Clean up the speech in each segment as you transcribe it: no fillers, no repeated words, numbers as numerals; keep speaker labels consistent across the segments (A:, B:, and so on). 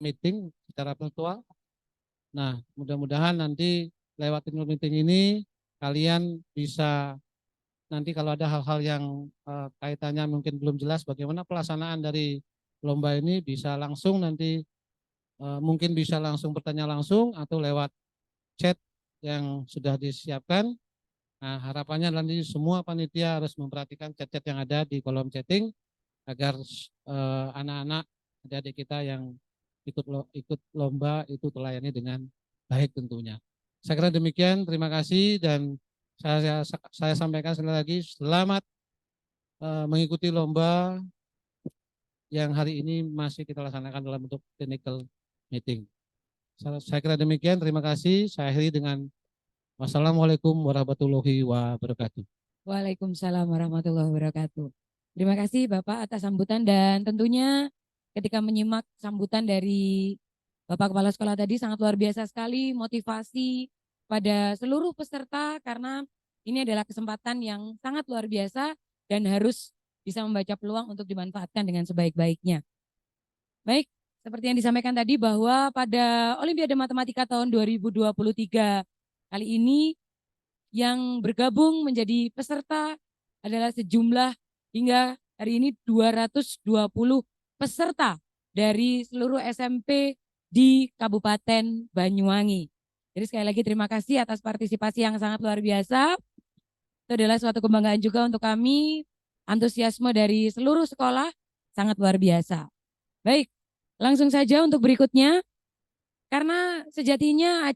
A: meeting secara virtual. Nah, mudah-mudahan nanti lewat meeting ini kalian bisa nanti kalau ada hal-hal yang kaitannya mungkin belum jelas bagaimana pelaksanaan dari lomba ini bisa langsung nanti mungkin bisa langsung bertanya langsung atau lewat chat yang sudah disiapkan. Nah, harapannya nanti semua panitia harus memperhatikan chat-chat yang ada di kolom chatting agar anak-anak adik-adik kita yang ikut lomba itu terlayani dengan baik tentunya. Saya kira demikian, terima kasih dan saya sampaikan sekali lagi selamat mengikuti lomba yang hari ini masih kita laksanakan dalam bentuk technical meeting. Saya kira demikian, terima kasih. Saya akhiri dengan wassalamualaikum warahmatullahi wabarakatuh.
B: Waalaikumsalam warahmatullahi wabarakatuh. Terima kasih Bapak atas sambutan dan tentunya ketika menyimak sambutan dari Bapak Kepala Sekolah tadi sangat luar biasa sekali motivasi pada seluruh peserta karena ini adalah kesempatan yang sangat luar biasa dan harus bisa membaca peluang untuk dimanfaatkan dengan sebaik-baiknya. Baik, seperti yang disampaikan tadi bahwa pada Olimpiade Matematika tahun 2023 kali ini yang bergabung menjadi peserta adalah sejumlah hingga hari ini 220 peserta dari seluruh SMP di Kabupaten Banyuwangi. Jadi sekali lagi terima kasih atas partisipasi yang sangat luar biasa. Itu adalah suatu kebanggaan juga untuk kami. Antusiasme dari seluruh sekolah sangat luar biasa. Baik, langsung saja untuk berikutnya. Karena sejatinya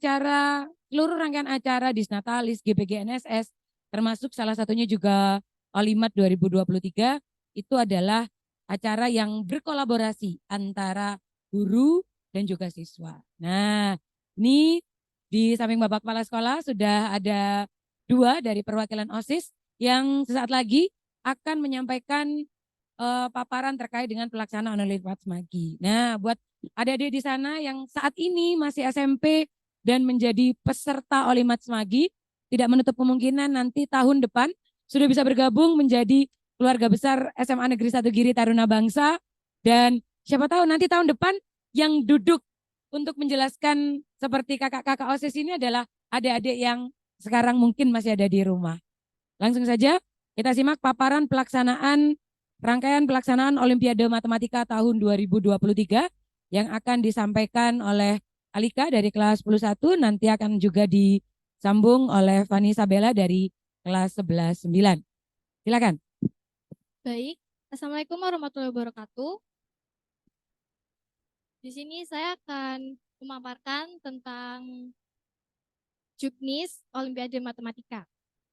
B: seluruh rangkaian acara Disnatalis, GPG NSS, termasuk salah satunya juga Olimat 2023, itu adalah acara yang berkolaborasi antara guru dan juga siswa. Nah, ini di samping Bapak Kepala Sekolah sudah ada 2 dari perwakilan OSIS yang sesaat lagi akan menyampaikan paparan terkait dengan pelaksanaan Olimat Semagi. Nah, buat adik-adik di sana yang saat ini masih SMP dan menjadi peserta Olimat Semagi, tidak menutup kemungkinan nanti tahun depan sudah bisa bergabung menjadi keluarga besar SMA Negeri 1 Giri Taruna Bangsa, dan siapa tahu nanti tahun depan yang duduk untuk menjelaskan seperti kakak-kakak OSIS ini adalah adik-adik yang sekarang mungkin masih ada di rumah. Langsung saja kita simak paparan rangkaian pelaksanaan Olimpiade Matematika tahun 2023 yang akan disampaikan oleh Alika dari kelas 10.1, nanti akan juga disambung oleh Fani Sabella dari kelas 11.9. Silakan.
C: Baik, Assalamualaikum warahmatullahi wabarakatuh. Di sini saya akan memaparkan tentang Juknis Olimpiade Matematika.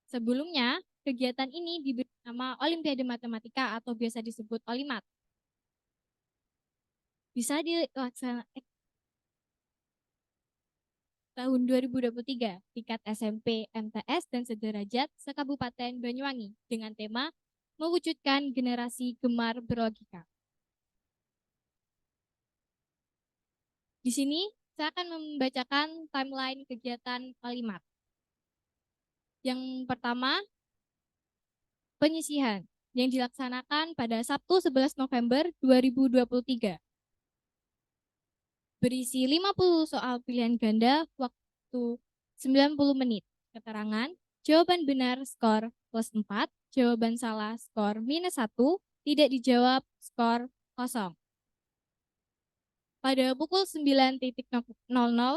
C: Sebelumnya, kegiatan ini diberi nama Olimpiade Matematika atau biasa disebut Olimat. Bisa dilaksanakan tahun 2023 tingkat SMP, MTS, dan sederajat se-Kabupaten Banyuwangi dengan tema mewujudkan generasi gemar berlogika. Di sini saya akan membacakan timeline kegiatan Olimat. Yang pertama, penyisihan yang dilaksanakan pada Sabtu 11 November 2023. Berisi 50 soal pilihan ganda, waktu 90 menit. Keterangan, jawaban benar skor plus 4, jawaban salah skor minus 1, tidak dijawab skor kosong. Pada pukul 9.00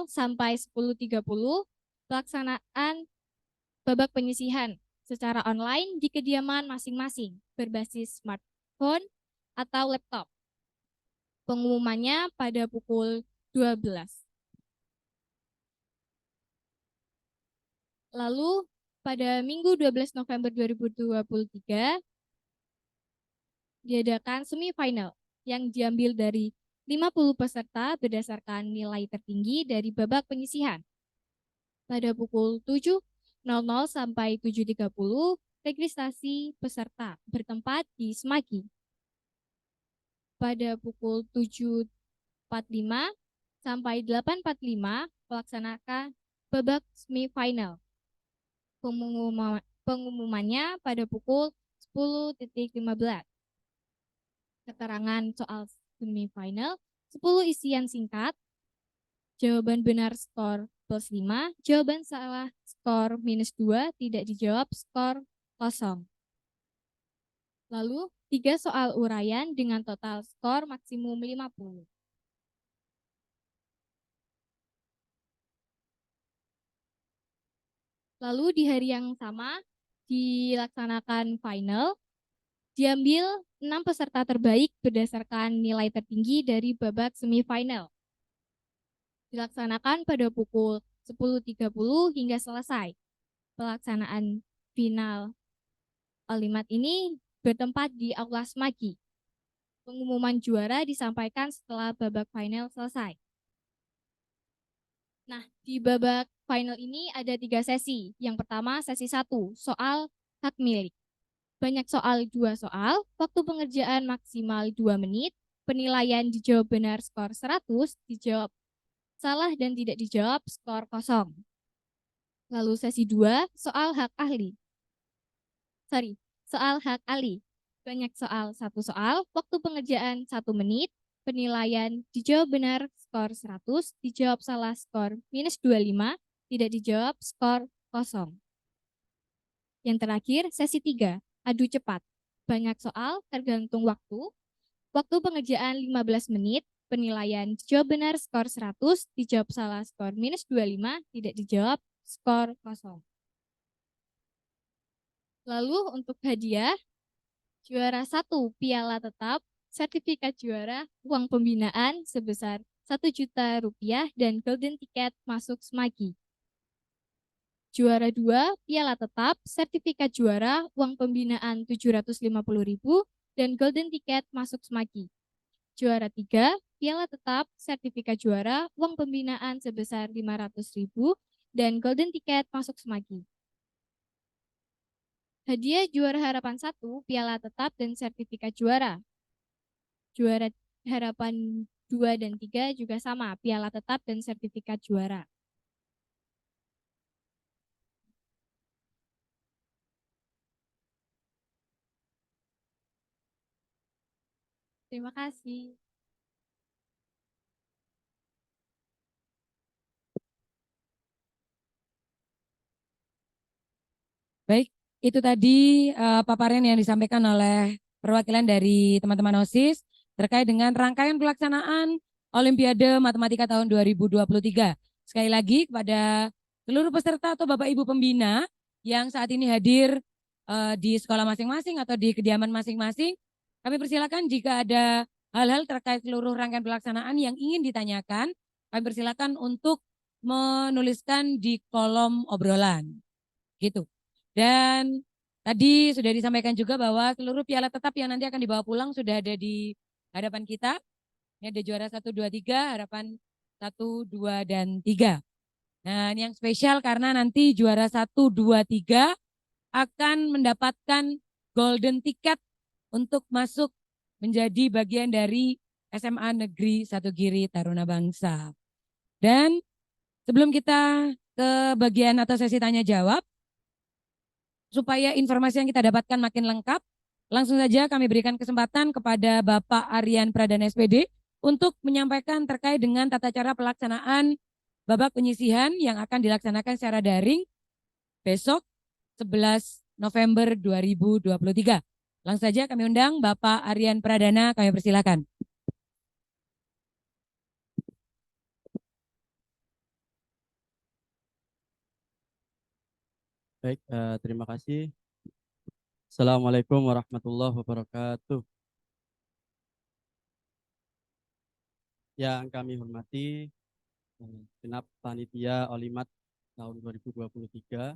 C: sampai 10.30, pelaksanaan babak penyisihan secara online di kediaman masing-masing berbasis smartphone atau laptop. Pengumumannya pada pukul 12. Lalu pada Minggu 12 November 2023 diadakan semifinal yang diambil dari 50 peserta berdasarkan nilai tertinggi dari babak penyisihan. Pada pukul 7.00 sampai 7.30 registrasi peserta bertempat di Semagi. Pada pukul 7.45 sampai 8.45 melaksanakan babak semifinal. Pengumumannya pada pukul 10.15. Keterangan soal semifinal 10 isian singkat, jawaban benar skor +5, jawaban salah skor -2, tidak dijawab skor kosong. Lalu 3 soal uraian dengan total skor maksimum 50. Lalu di hari yang sama dilaksanakan final, diambil 6 peserta terbaik berdasarkan nilai tertinggi dari babak semifinal. Dilaksanakan pada pukul 10.30 hingga selesai. Pelaksanaan final Olimat ini bertempat di Aula Semagi. Pengumuman juara disampaikan setelah babak final selesai. Nah, di babak final ini ada 3 sesi. Yang pertama sesi 1, soal hak milik. Banyak soal 2 soal, waktu pengerjaan maksimal 2 menit, penilaian dijawab benar skor 100, dijawab salah dan tidak dijawab skor kosong. Lalu sesi 2, soal hak ahli. Soal hak ahli. Banyak soal 1 soal, waktu pengerjaan 1 menit, penilaian dijawab benar skor 100, dijawab salah skor -25, tidak dijawab skor kosong. Yang terakhir, sesi 3, adu cepat. Banyak soal tergantung waktu. Waktu pengerjaan 15 menit, penilaian dijawab benar skor 100, dijawab salah skor -25, tidak dijawab skor kosong. Lalu untuk hadiah, juara 1 piala tetap, sertifikat juara, uang pembinaan sebesar Rp1.000.000 dan golden ticket masuk Semagi. Juara 2 piala tetap, sertifikat juara, uang pembinaan Rp750.000 dan golden ticket masuk Semagi. Juara 3 piala tetap, sertifikat juara, uang pembinaan sebesar Rp500.000 dan golden ticket masuk Semagi. Hadiah juara harapan 1, piala tetap dan sertifikat juara. Juara harapan 2 dan 3 juga sama, piala tetap dan sertifikat juara. Terima kasih.
B: Baik, itu tadi paparan yang disampaikan oleh perwakilan dari teman-teman OSIS terkait dengan rangkaian pelaksanaan Olimpiade Matematika tahun 2023. Sekali lagi kepada seluruh peserta atau Bapak Ibu pembina yang saat ini hadir di sekolah masing-masing atau di kediaman masing-masing, kami persilakan jika ada hal-hal terkait seluruh rangkaian pelaksanaan yang ingin ditanyakan, kami persilakan untuk menuliskan di kolom obrolan. Gitu. Dan tadi sudah disampaikan juga bahwa seluruh piala tetap yang nanti akan dibawa pulang sudah ada di hadapan kita. Ini ada juara 1, 2, 3, harapan 1, 2, dan 3. Nah, ini yang spesial karena nanti juara 1, 2, 3 akan mendapatkan golden ticket untuk masuk menjadi bagian dari SMA Negeri 1 Giri Taruna Bangsa. Dan sebelum kita ke bagian atau sesi tanya jawab, supaya informasi yang kita dapatkan makin lengkap, langsung saja kami berikan kesempatan kepada Bapak Aryan Pradana SPD untuk menyampaikan terkait dengan tata cara pelaksanaan babak penyisihan yang akan dilaksanakan secara daring besok 11 November 2023. Langsung saja kami undang Bapak Aryan Pradana, kami persilakan.
D: Baik, terima kasih. Assalamualaikum warahmatullahi wabarakatuh. Yang kami hormati genap panitia Olimat tahun 2023,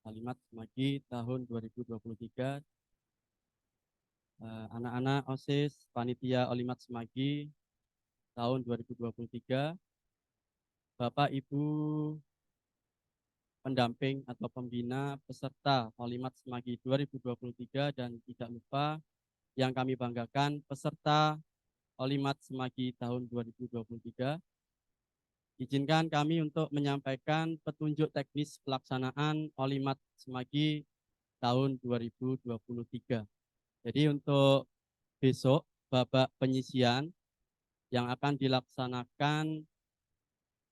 D: Olimat Semagi tahun 2023, anak-anak OSIS panitia Olimat Semagi tahun 2023, Bapak Ibu pendamping atau pembina peserta Olimat Semagi 2023, dan tidak lupa yang kami banggakan peserta Olimat Semagi tahun 2023. Izinkan kami untuk menyampaikan petunjuk teknis pelaksanaan Olimat Semagi tahun 2023. Jadi untuk besok babak penyisian yang akan dilaksanakan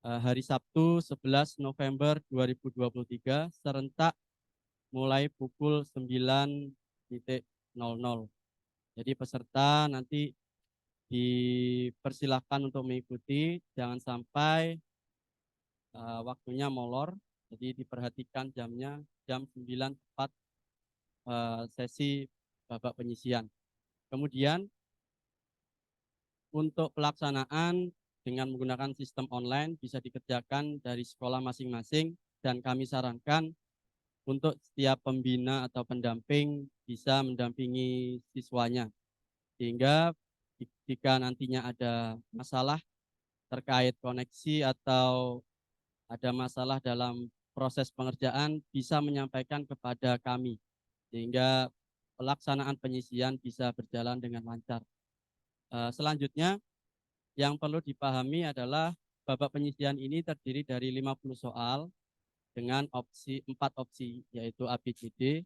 D: hari Sabtu 11 November 2023 serentak mulai pukul 9.00. Jadi peserta nanti dipersilahkan untuk mengikuti, jangan sampai waktunya molor. Jadi diperhatikan jamnya, jam 9 tepat sesi babak penyisian. Kemudian untuk pelaksanaan dengan menggunakan sistem online bisa dikerjakan dari sekolah masing-masing, dan kami sarankan untuk setiap pembina atau pendamping bisa mendampingi siswanya. Sehingga jika nantinya ada masalah terkait koneksi atau ada masalah dalam proses pengerjaan bisa menyampaikan kepada kami, sehingga pelaksanaan penyisian bisa berjalan dengan lancar. Selanjutnya yang perlu dipahami adalah babak penyisian ini terdiri dari 50 soal dengan 4 opsi, yaitu A, B, C, D.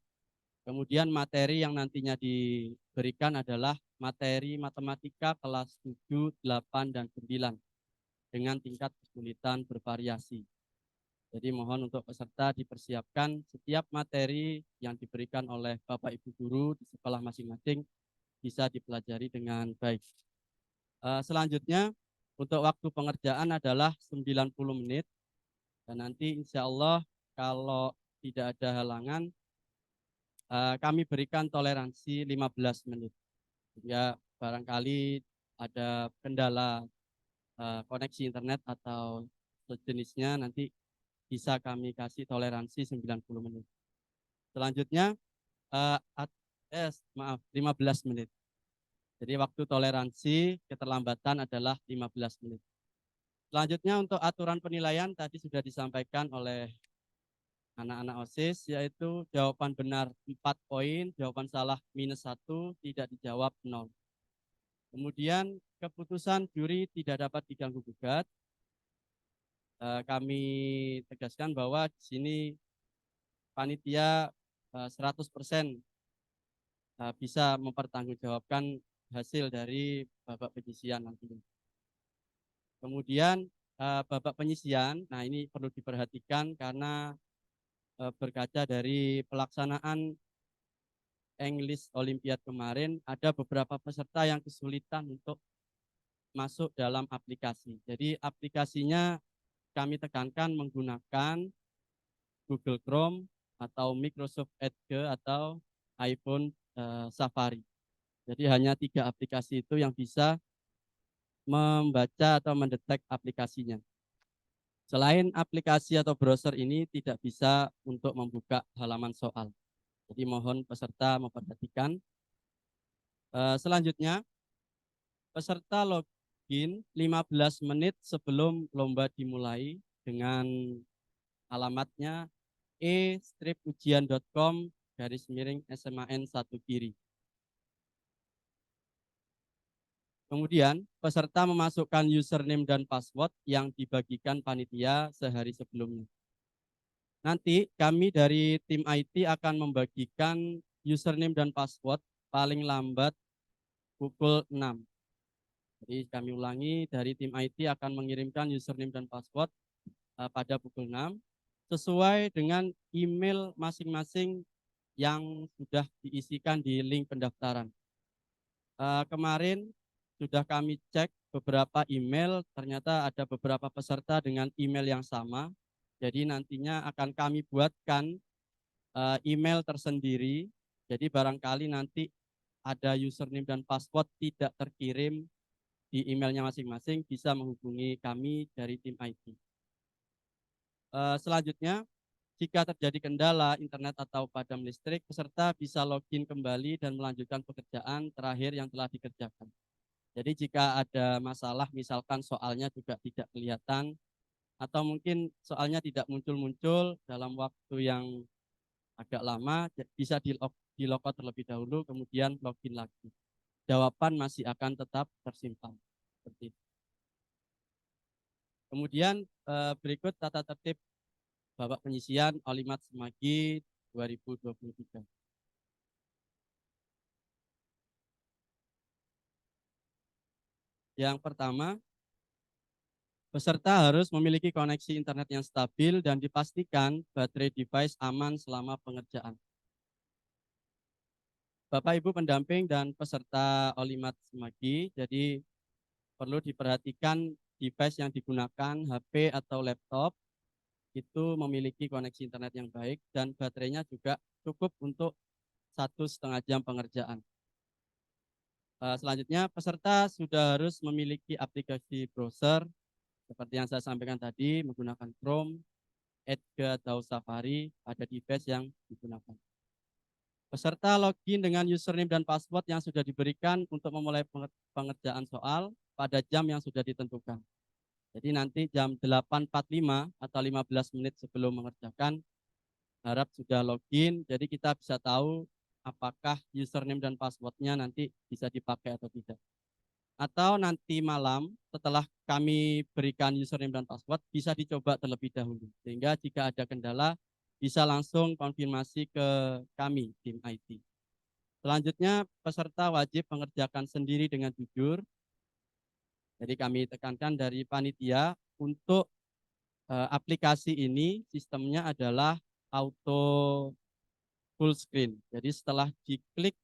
D: Kemudian materi yang nantinya diberikan adalah materi matematika kelas 7, 8, dan 9 dengan tingkat kesulitan bervariasi. Jadi mohon untuk peserta dipersiapkan setiap materi yang diberikan oleh Bapak Ibu Guru di sekolah masing-masing bisa dipelajari dengan baik. Selanjutnya untuk waktu pengerjaan adalah 90 menit, dan nanti insya Allah kalau tidak ada halangan kami berikan toleransi 15 menit. Ya, barangkali ada kendala koneksi internet atau sejenisnya, nanti bisa kami kasih toleransi 90 menit. Selanjutnya 15 menit. Jadi waktu toleransi keterlambatan adalah 15 menit. Selanjutnya untuk aturan penilaian tadi sudah disampaikan oleh anak-anak OSIS, yaitu jawaban benar 4 poin, jawaban salah -1, tidak dijawab 0. Kemudian keputusan juri tidak dapat diganggu gugat. Kami tegaskan bahwa di sini panitia 100% bisa mempertanggungjawabkan hasil dari babak penyisian nantinya. Kemudian babak penyisian, nah ini perlu diperhatikan karena berkaca dari pelaksanaan English Olympiad kemarin, ada beberapa peserta yang kesulitan untuk masuk dalam aplikasi. Jadi aplikasinya kami tekankan menggunakan Google Chrome atau Microsoft Edge atau iPhone Safari. Jadi hanya 3 aplikasi itu yang bisa membaca atau mendetek aplikasinya. Selain aplikasi atau browser ini tidak bisa untuk membuka halaman soal. Jadi mohon peserta memperhatikan. Selanjutnya, peserta login 15 menit sebelum lomba dimulai dengan alamatnya e-ujian.com/SMAN1 kiri. Kemudian peserta memasukkan username dan password yang dibagikan panitia sehari sebelumnya. Nanti kami dari tim IT akan membagikan username dan password paling lambat pukul 6. Jadi kami ulangi, dari tim IT akan mengirimkan username dan password pada pukul 6 sesuai dengan email masing-masing yang sudah diisikan di link pendaftaran. Kemarin sudah kami cek beberapa email, ternyata ada beberapa peserta dengan email yang sama. Jadi nantinya akan kami buatkan email tersendiri. Jadi barangkali nanti ada username dan password tidak terkirim di emailnya masing-masing, bisa menghubungi kami dari tim IT. Selanjutnya, jika terjadi kendala internet atau padam listrik, peserta bisa login kembali dan melanjutkan pekerjaan terakhir yang telah dikerjakan. Jadi jika ada masalah, misalkan soalnya juga tidak kelihatan, atau mungkin soalnya tidak muncul-muncul dalam waktu yang agak lama, bisa di-lockout terlebih dahulu, kemudian login lagi. Jawaban masih akan tetap tersimpan. Seperti itu. Kemudian berikut tata tertib babak penyisian Olimat Semagi 2023. Yang pertama, peserta harus memiliki koneksi internet yang stabil dan dipastikan baterai device aman selama pengerjaan. Bapak Ibu pendamping dan peserta Olimat Semagi, jadi perlu diperhatikan device yang digunakan, HP atau laptop, itu memiliki koneksi internet yang baik dan baterainya juga cukup untuk 1,5 jam pengerjaan. Selanjutnya, peserta sudah harus memiliki aplikasi browser seperti yang saya sampaikan tadi, menggunakan Chrome, Edge atau Safari pada device yang digunakan. Peserta login dengan username dan password yang sudah diberikan untuk memulai pengerjaan soal pada jam yang sudah ditentukan. Jadi nanti jam 8.45 atau 15 menit sebelum mengerjakan, harap sudah login, jadi kita bisa tahu apakah username dan passwordnya nanti bisa dipakai atau tidak. Atau nanti malam setelah kami berikan username dan password bisa dicoba terlebih dahulu. Sehingga jika ada kendala bisa langsung konfirmasi ke kami, tim IT. Selanjutnya peserta wajib mengerjakan sendiri dengan jujur. Jadi kami tekankan dari panitia untuk aplikasi ini sistemnya adalah auto full screen. Jadi setelah diklik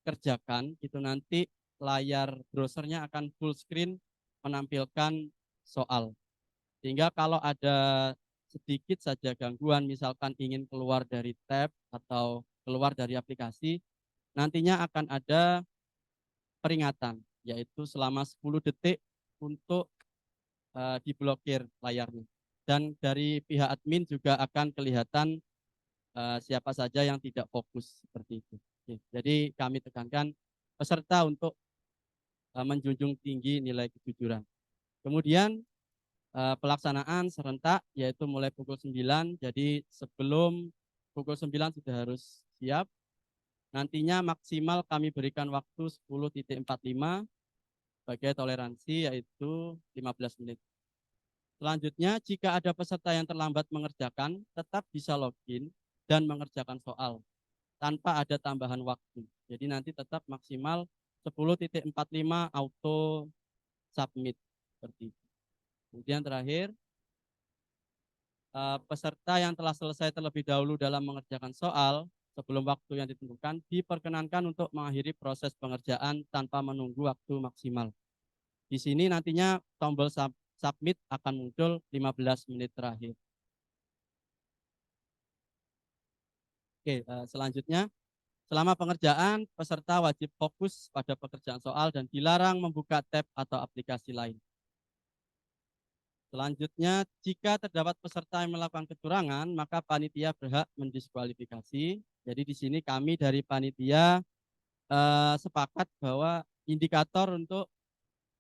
D: kerjakan itu nanti layar browsernya akan full screen menampilkan soal. Sehingga kalau ada sedikit saja gangguan, misalkan ingin keluar dari tab atau keluar dari aplikasi, nantinya akan ada peringatan, yaitu selama 10 detik untuk diblokir layarnya. Dan dari pihak admin juga akan kelihatan siapa saja yang tidak fokus seperti itu. Oke, jadi kami tekankan peserta untuk menjunjung tinggi nilai kejujuran. Kemudian pelaksanaan serentak yaitu mulai pukul 9, jadi sebelum pukul 9 sudah harus siap. Nantinya maksimal kami berikan waktu 10.45 sebagai toleransi yaitu 15 menit. Selanjutnya, jika ada peserta yang terlambat mengerjakan, tetap bisa login dan mengerjakan soal tanpa ada tambahan waktu. Jadi nanti tetap maksimal 10.45 auto submit seperti itu. Kemudian terakhir, peserta yang telah selesai terlebih dahulu dalam mengerjakan soal sebelum waktu yang ditentukan diperkenankan untuk mengakhiri proses pengerjaan tanpa menunggu waktu maksimal. Di sini nantinya tombol submit akan muncul 15 menit terakhir. Oke, selanjutnya selama pengerjaan peserta wajib fokus pada pekerjaan soal dan dilarang membuka tab atau aplikasi lain. Selanjutnya, jika terdapat peserta yang melakukan kecurangan, maka panitia berhak mendiskualifikasi. Jadi di sini kami dari panitia sepakat bahwa indikator untuk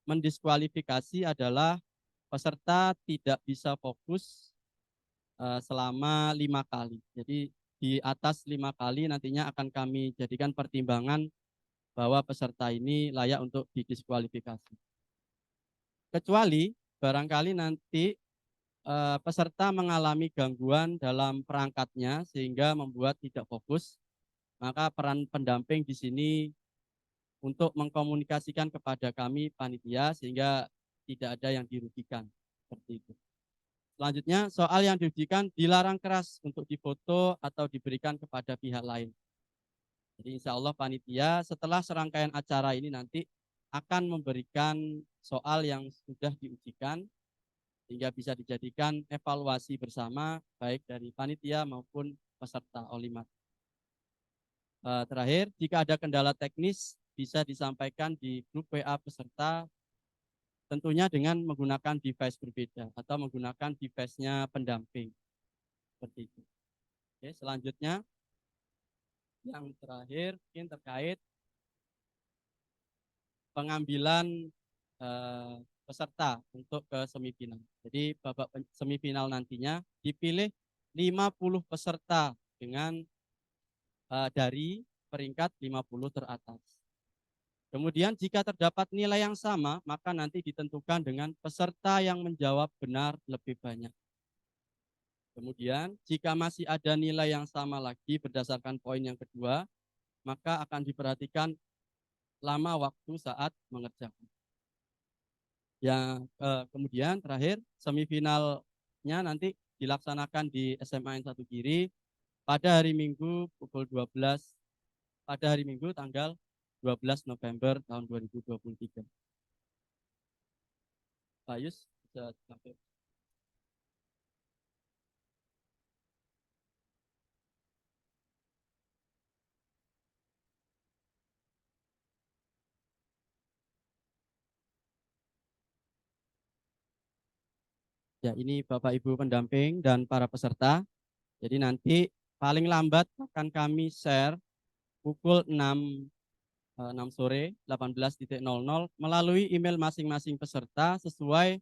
D: mendiskualifikasi adalah peserta tidak bisa fokus selama 5 kali. Jadi di atas 5 kali nantinya akan kami jadikan pertimbangan bahwa peserta ini layak untuk didiskualifikasi. Kecuali barangkali nanti peserta mengalami gangguan dalam perangkatnya sehingga membuat tidak fokus, maka peran pendamping di sini untuk mengkomunikasikan kepada kami panitia sehingga tidak ada yang dirugikan seperti itu. Selanjutnya, soal yang diujikan dilarang keras untuk difoto atau diberikan kepada pihak lain. Jadi insya Allah panitia setelah serangkaian acara ini nanti akan memberikan soal yang sudah diujikan sehingga bisa dijadikan evaluasi bersama baik dari panitia maupun peserta Olimat. Terakhir, jika ada kendala teknis bisa disampaikan di grup WA peserta tentunya dengan menggunakan device berbeda atau menggunakan device-nya pendamping. Seperti itu. Oke, selanjutnya yang terakhir mungkin terkait pengambilan peserta untuk ke semifinal. Jadi babak semifinal nantinya dipilih 50 peserta dengan dari peringkat 50 teratas. Kemudian jika terdapat nilai yang sama, maka nanti ditentukan dengan peserta yang menjawab benar lebih banyak. Kemudian jika masih ada nilai yang sama lagi berdasarkan poin yang kedua, maka akan diperhatikan lama waktu saat mengerjakan. Kemudian terakhir semifinalnya nanti dilaksanakan di SMA N 1 Giri pada hari Minggu pukul 12, pada hari Minggu tanggal 12 November tahun 2023. Pak Yus bisa sampai. Ya, ini Bapak Ibu pendamping dan para peserta. Jadi nanti paling lambat akan kami share pukul 6 sore 18.00 melalui email masing-masing peserta sesuai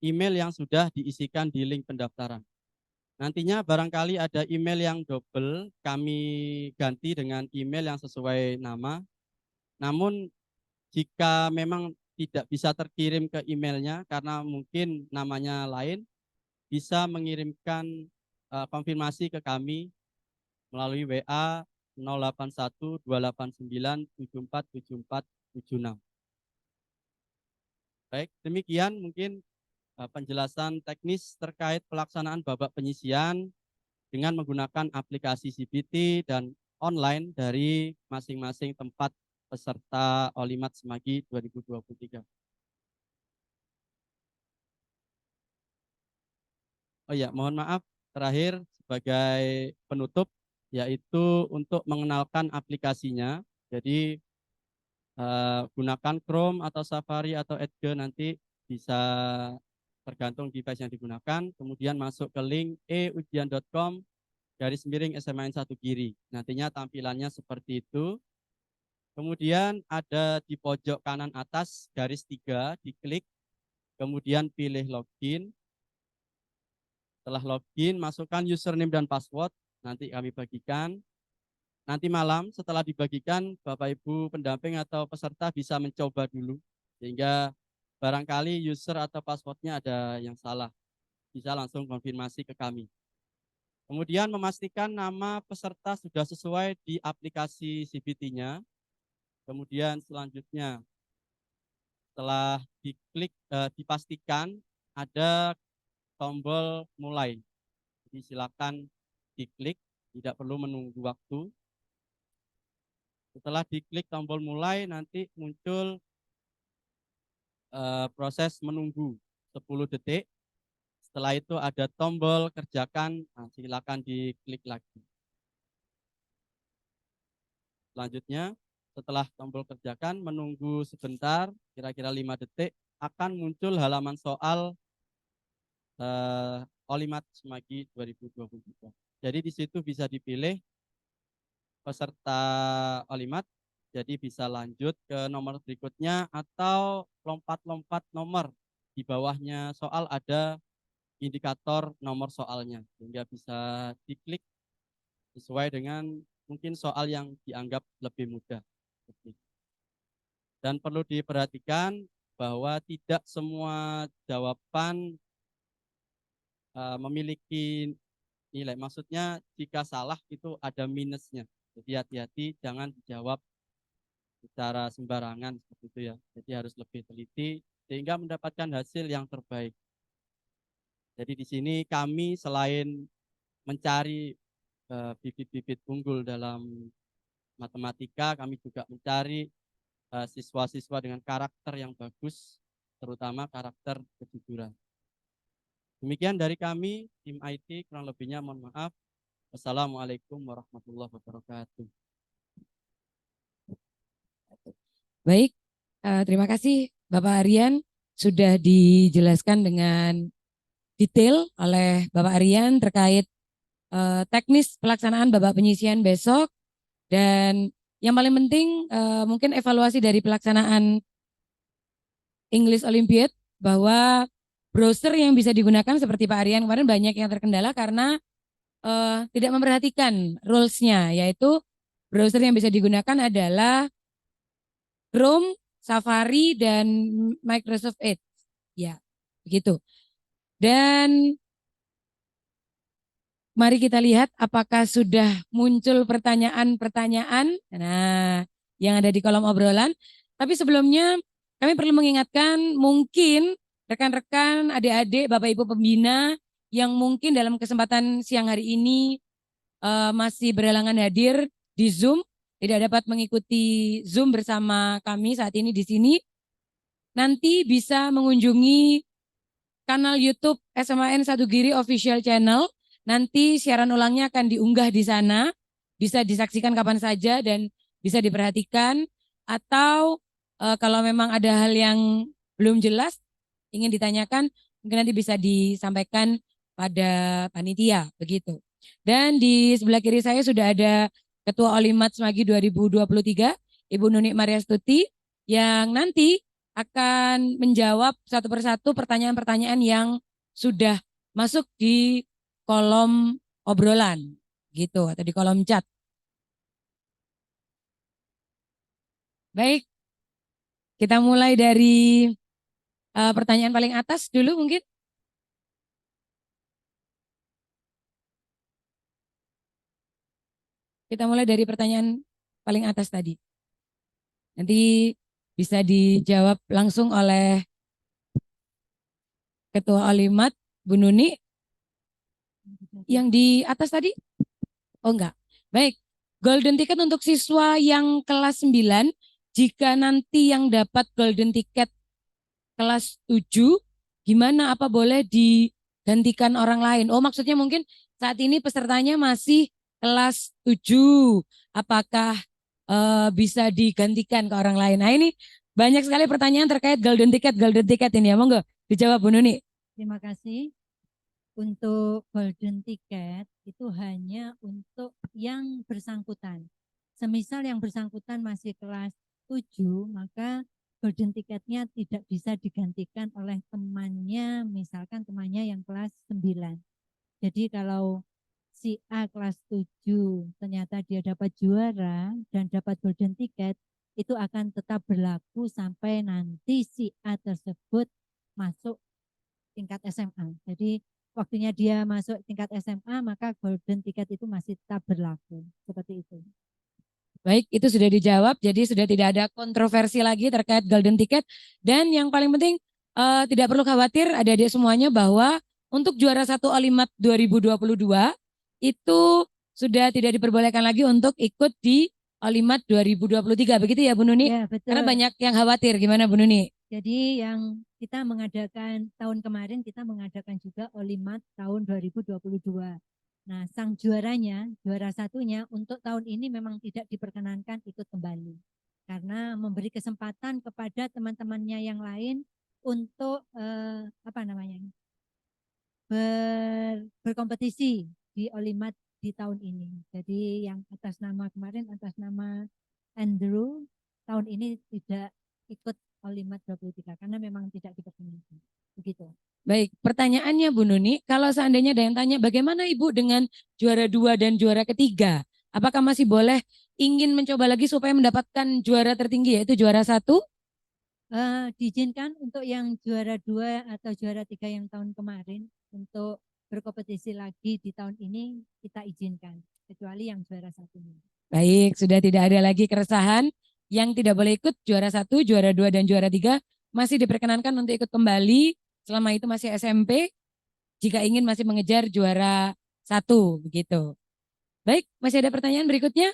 D: email yang sudah diisikan di link pendaftaran. Nantinya barangkali ada email yang double, kami ganti dengan email yang sesuai nama. Namun jika memang tidak bisa terkirim ke emailnya karena mungkin namanya lain, bisa mengirimkan konfirmasi ke kami melalui WA 081289747476. Baik, demikian mungkin penjelasan teknis terkait pelaksanaan babak penyisian dengan menggunakan aplikasi CBT dan online dari masing-masing tempat peserta Olimat Semagi 2023. Oh ya, mohon maaf terakhir sebagai penutup yaitu untuk mengenalkan aplikasinya. Jadi gunakan Chrome atau Safari atau Edge nanti bisa tergantung device yang digunakan. Kemudian masuk ke link eujian.com/SMAN1 Giri. Nantinya tampilannya seperti itu. Kemudian ada di pojok kanan atas garis 3, diklik. Kemudian pilih login. Setelah login, masukkan username dan password. Nanti kami bagikan. Nanti malam setelah dibagikan, Bapak Ibu pendamping atau peserta bisa mencoba dulu. Sehingga barangkali user atau passwordnya ada yang salah. Bisa langsung konfirmasi ke kami. Kemudian memastikan nama peserta sudah sesuai di aplikasi CBT-nya. Kemudian selanjutnya setelah diklik, dipastikan ada tombol mulai. Jadi silakan diklik, tidak perlu menunggu waktu. Setelah diklik tombol mulai, nanti muncul proses menunggu 10 detik. Setelah itu ada tombol kerjakan, nah, silakan diklik lagi. Selanjutnya, setelah tombol kerjakan, menunggu sebentar, kira-kira 5 detik, akan muncul halaman soal Olimat Semagi 2023. Jadi di situ bisa dipilih peserta Olimat, jadi bisa lanjut ke nomor berikutnya atau lompat-lompat nomor. Di bawahnya soal ada indikator nomor soalnya, sehingga bisa diklik sesuai dengan mungkin soal yang dianggap lebih mudah. Dan perlu diperhatikan bahwa tidak semua jawaban memiliki nilai. Maksudnya jika salah itu ada minusnya. Jadi hati-hati jangan dijawab secara sembarangan seperti itu ya. Jadi harus lebih teliti sehingga mendapatkan hasil yang terbaik. Jadi di sini kami selain mencari bibit-bibit unggul dalam matematika, kami juga mencari siswa-siswa dengan karakter yang bagus, terutama karakter kejujuran. Demikian dari kami, tim IT, kurang lebihnya mohon maaf. Wassalamualaikum warahmatullahi wabarakatuh.
B: Baik, terima kasih Bapak Aryan sudah dijelaskan dengan detail oleh Bapak Aryan terkait teknis pelaksanaan babak penyisian besok dan yang paling penting mungkin evaluasi dari pelaksanaan English Olympiad bahwa browser yang bisa digunakan seperti Pak Aryan kemarin banyak yang terkendala karena tidak memperhatikan rules-nya, yaitu browser yang bisa digunakan adalah Chrome, Safari, dan Microsoft Edge. Ya, begitu. Dan mari kita lihat apakah sudah muncul pertanyaan-pertanyaan yang ada di kolom obrolan. Tapi sebelumnya kami perlu mengingatkan mungkin rekan-rekan, adik-adik, Bapak Ibu pembina yang mungkin dalam kesempatan siang hari ini masih berhalangan hadir di Zoom, tidak dapat mengikuti Zoom bersama kami saat ini di sini, nanti bisa mengunjungi kanal YouTube SMAN 1 Giri Official Channel. Nanti siaran ulangnya akan diunggah di sana, bisa disaksikan kapan saja dan bisa diperhatikan. Atau kalau memang ada hal yang belum jelas, ingin ditanyakan, mungkin nanti bisa disampaikan pada panitia, begitu. Dan di sebelah kiri saya sudah ada Ketua Olimat Semagi 2023, Ibu Nuni Mariastuti, yang nanti akan menjawab satu persatu pertanyaan-pertanyaan yang sudah masuk di kolom obrolan, gitu, atau di kolom chat. Baik, kita mulai dari pertanyaan paling atas dulu mungkin. Kita mulai dari pertanyaan paling atas tadi. Nanti bisa dijawab langsung oleh Ketua Olimat, Bu Nuni. Yang di atas tadi? Oh enggak. Baik, golden ticket untuk siswa yang kelas 9, jika nanti yang dapat golden ticket kelas 7, gimana, apa boleh digantikan orang lain? Oh maksudnya mungkin saat ini pesertanya masih kelas 7, apakah bisa digantikan ke orang lain? Nah ini banyak sekali pertanyaan terkait golden ticket ini ya, monggo dijawab Bu Nuni.
E: Terima kasih. Untuk golden ticket itu hanya untuk yang bersangkutan. Semisal yang bersangkutan masih kelas 7, maka golden ticketnya tidak bisa digantikan oleh temannya, misalkan temannya yang kelas 9. Jadi kalau si A kelas 7 ternyata dia dapat juara dan dapat golden ticket, itu akan tetap berlaku sampai nanti si A tersebut masuk tingkat SMA. Jadi waktunya dia masuk tingkat SMA, maka golden ticket itu masih tetap berlaku. Seperti itu.
B: Baik, itu sudah dijawab. Jadi sudah tidak ada kontroversi lagi terkait golden ticket. Dan yang paling penting tidak perlu khawatir adik-adik semuanya bahwa untuk juara 1 Olimat 2022 itu sudah tidak diperbolehkan lagi untuk ikut di Olimat 2023. Begitu ya Bu Nuni?
E: Ya, betul.
B: Karena banyak yang khawatir. Gimana Bu Nuni?
E: Jadi yang kita mengadakan tahun kemarin, kita mengadakan juga Olimat tahun 2022. Nah, sang juaranya, juara satunya untuk tahun ini memang tidak diperkenankan ikut kembali. Karena memberi kesempatan kepada teman-temannya yang lain untuk berkompetisi di Olimat di tahun ini. Jadi yang atas nama kemarin, atas nama Andrew, tahun ini tidak ikut Olimat 23 karena memang tidak diperkenankan. Begitu.
B: Baik, pertanyaannya Bu Nuni, kalau seandainya ada yang tanya bagaimana Ibu dengan juara 2 dan juara ketiga? Apakah masih boleh ingin mencoba lagi supaya mendapatkan juara tertinggi yaitu juara 1?
E: Diizinkan untuk yang juara 2 atau juara 3 yang tahun kemarin untuk berkompetisi lagi di tahun ini kita izinkan, kecuali yang juara 1.
B: Baik, sudah tidak ada lagi keresahan. Yang tidak boleh ikut juara 1, juara 2, dan juara 3 masih diperkenankan untuk ikut kembali selama itu masih SMP jika ingin masih mengejar juara 1 begitu. Baik, masih ada pertanyaan berikutnya?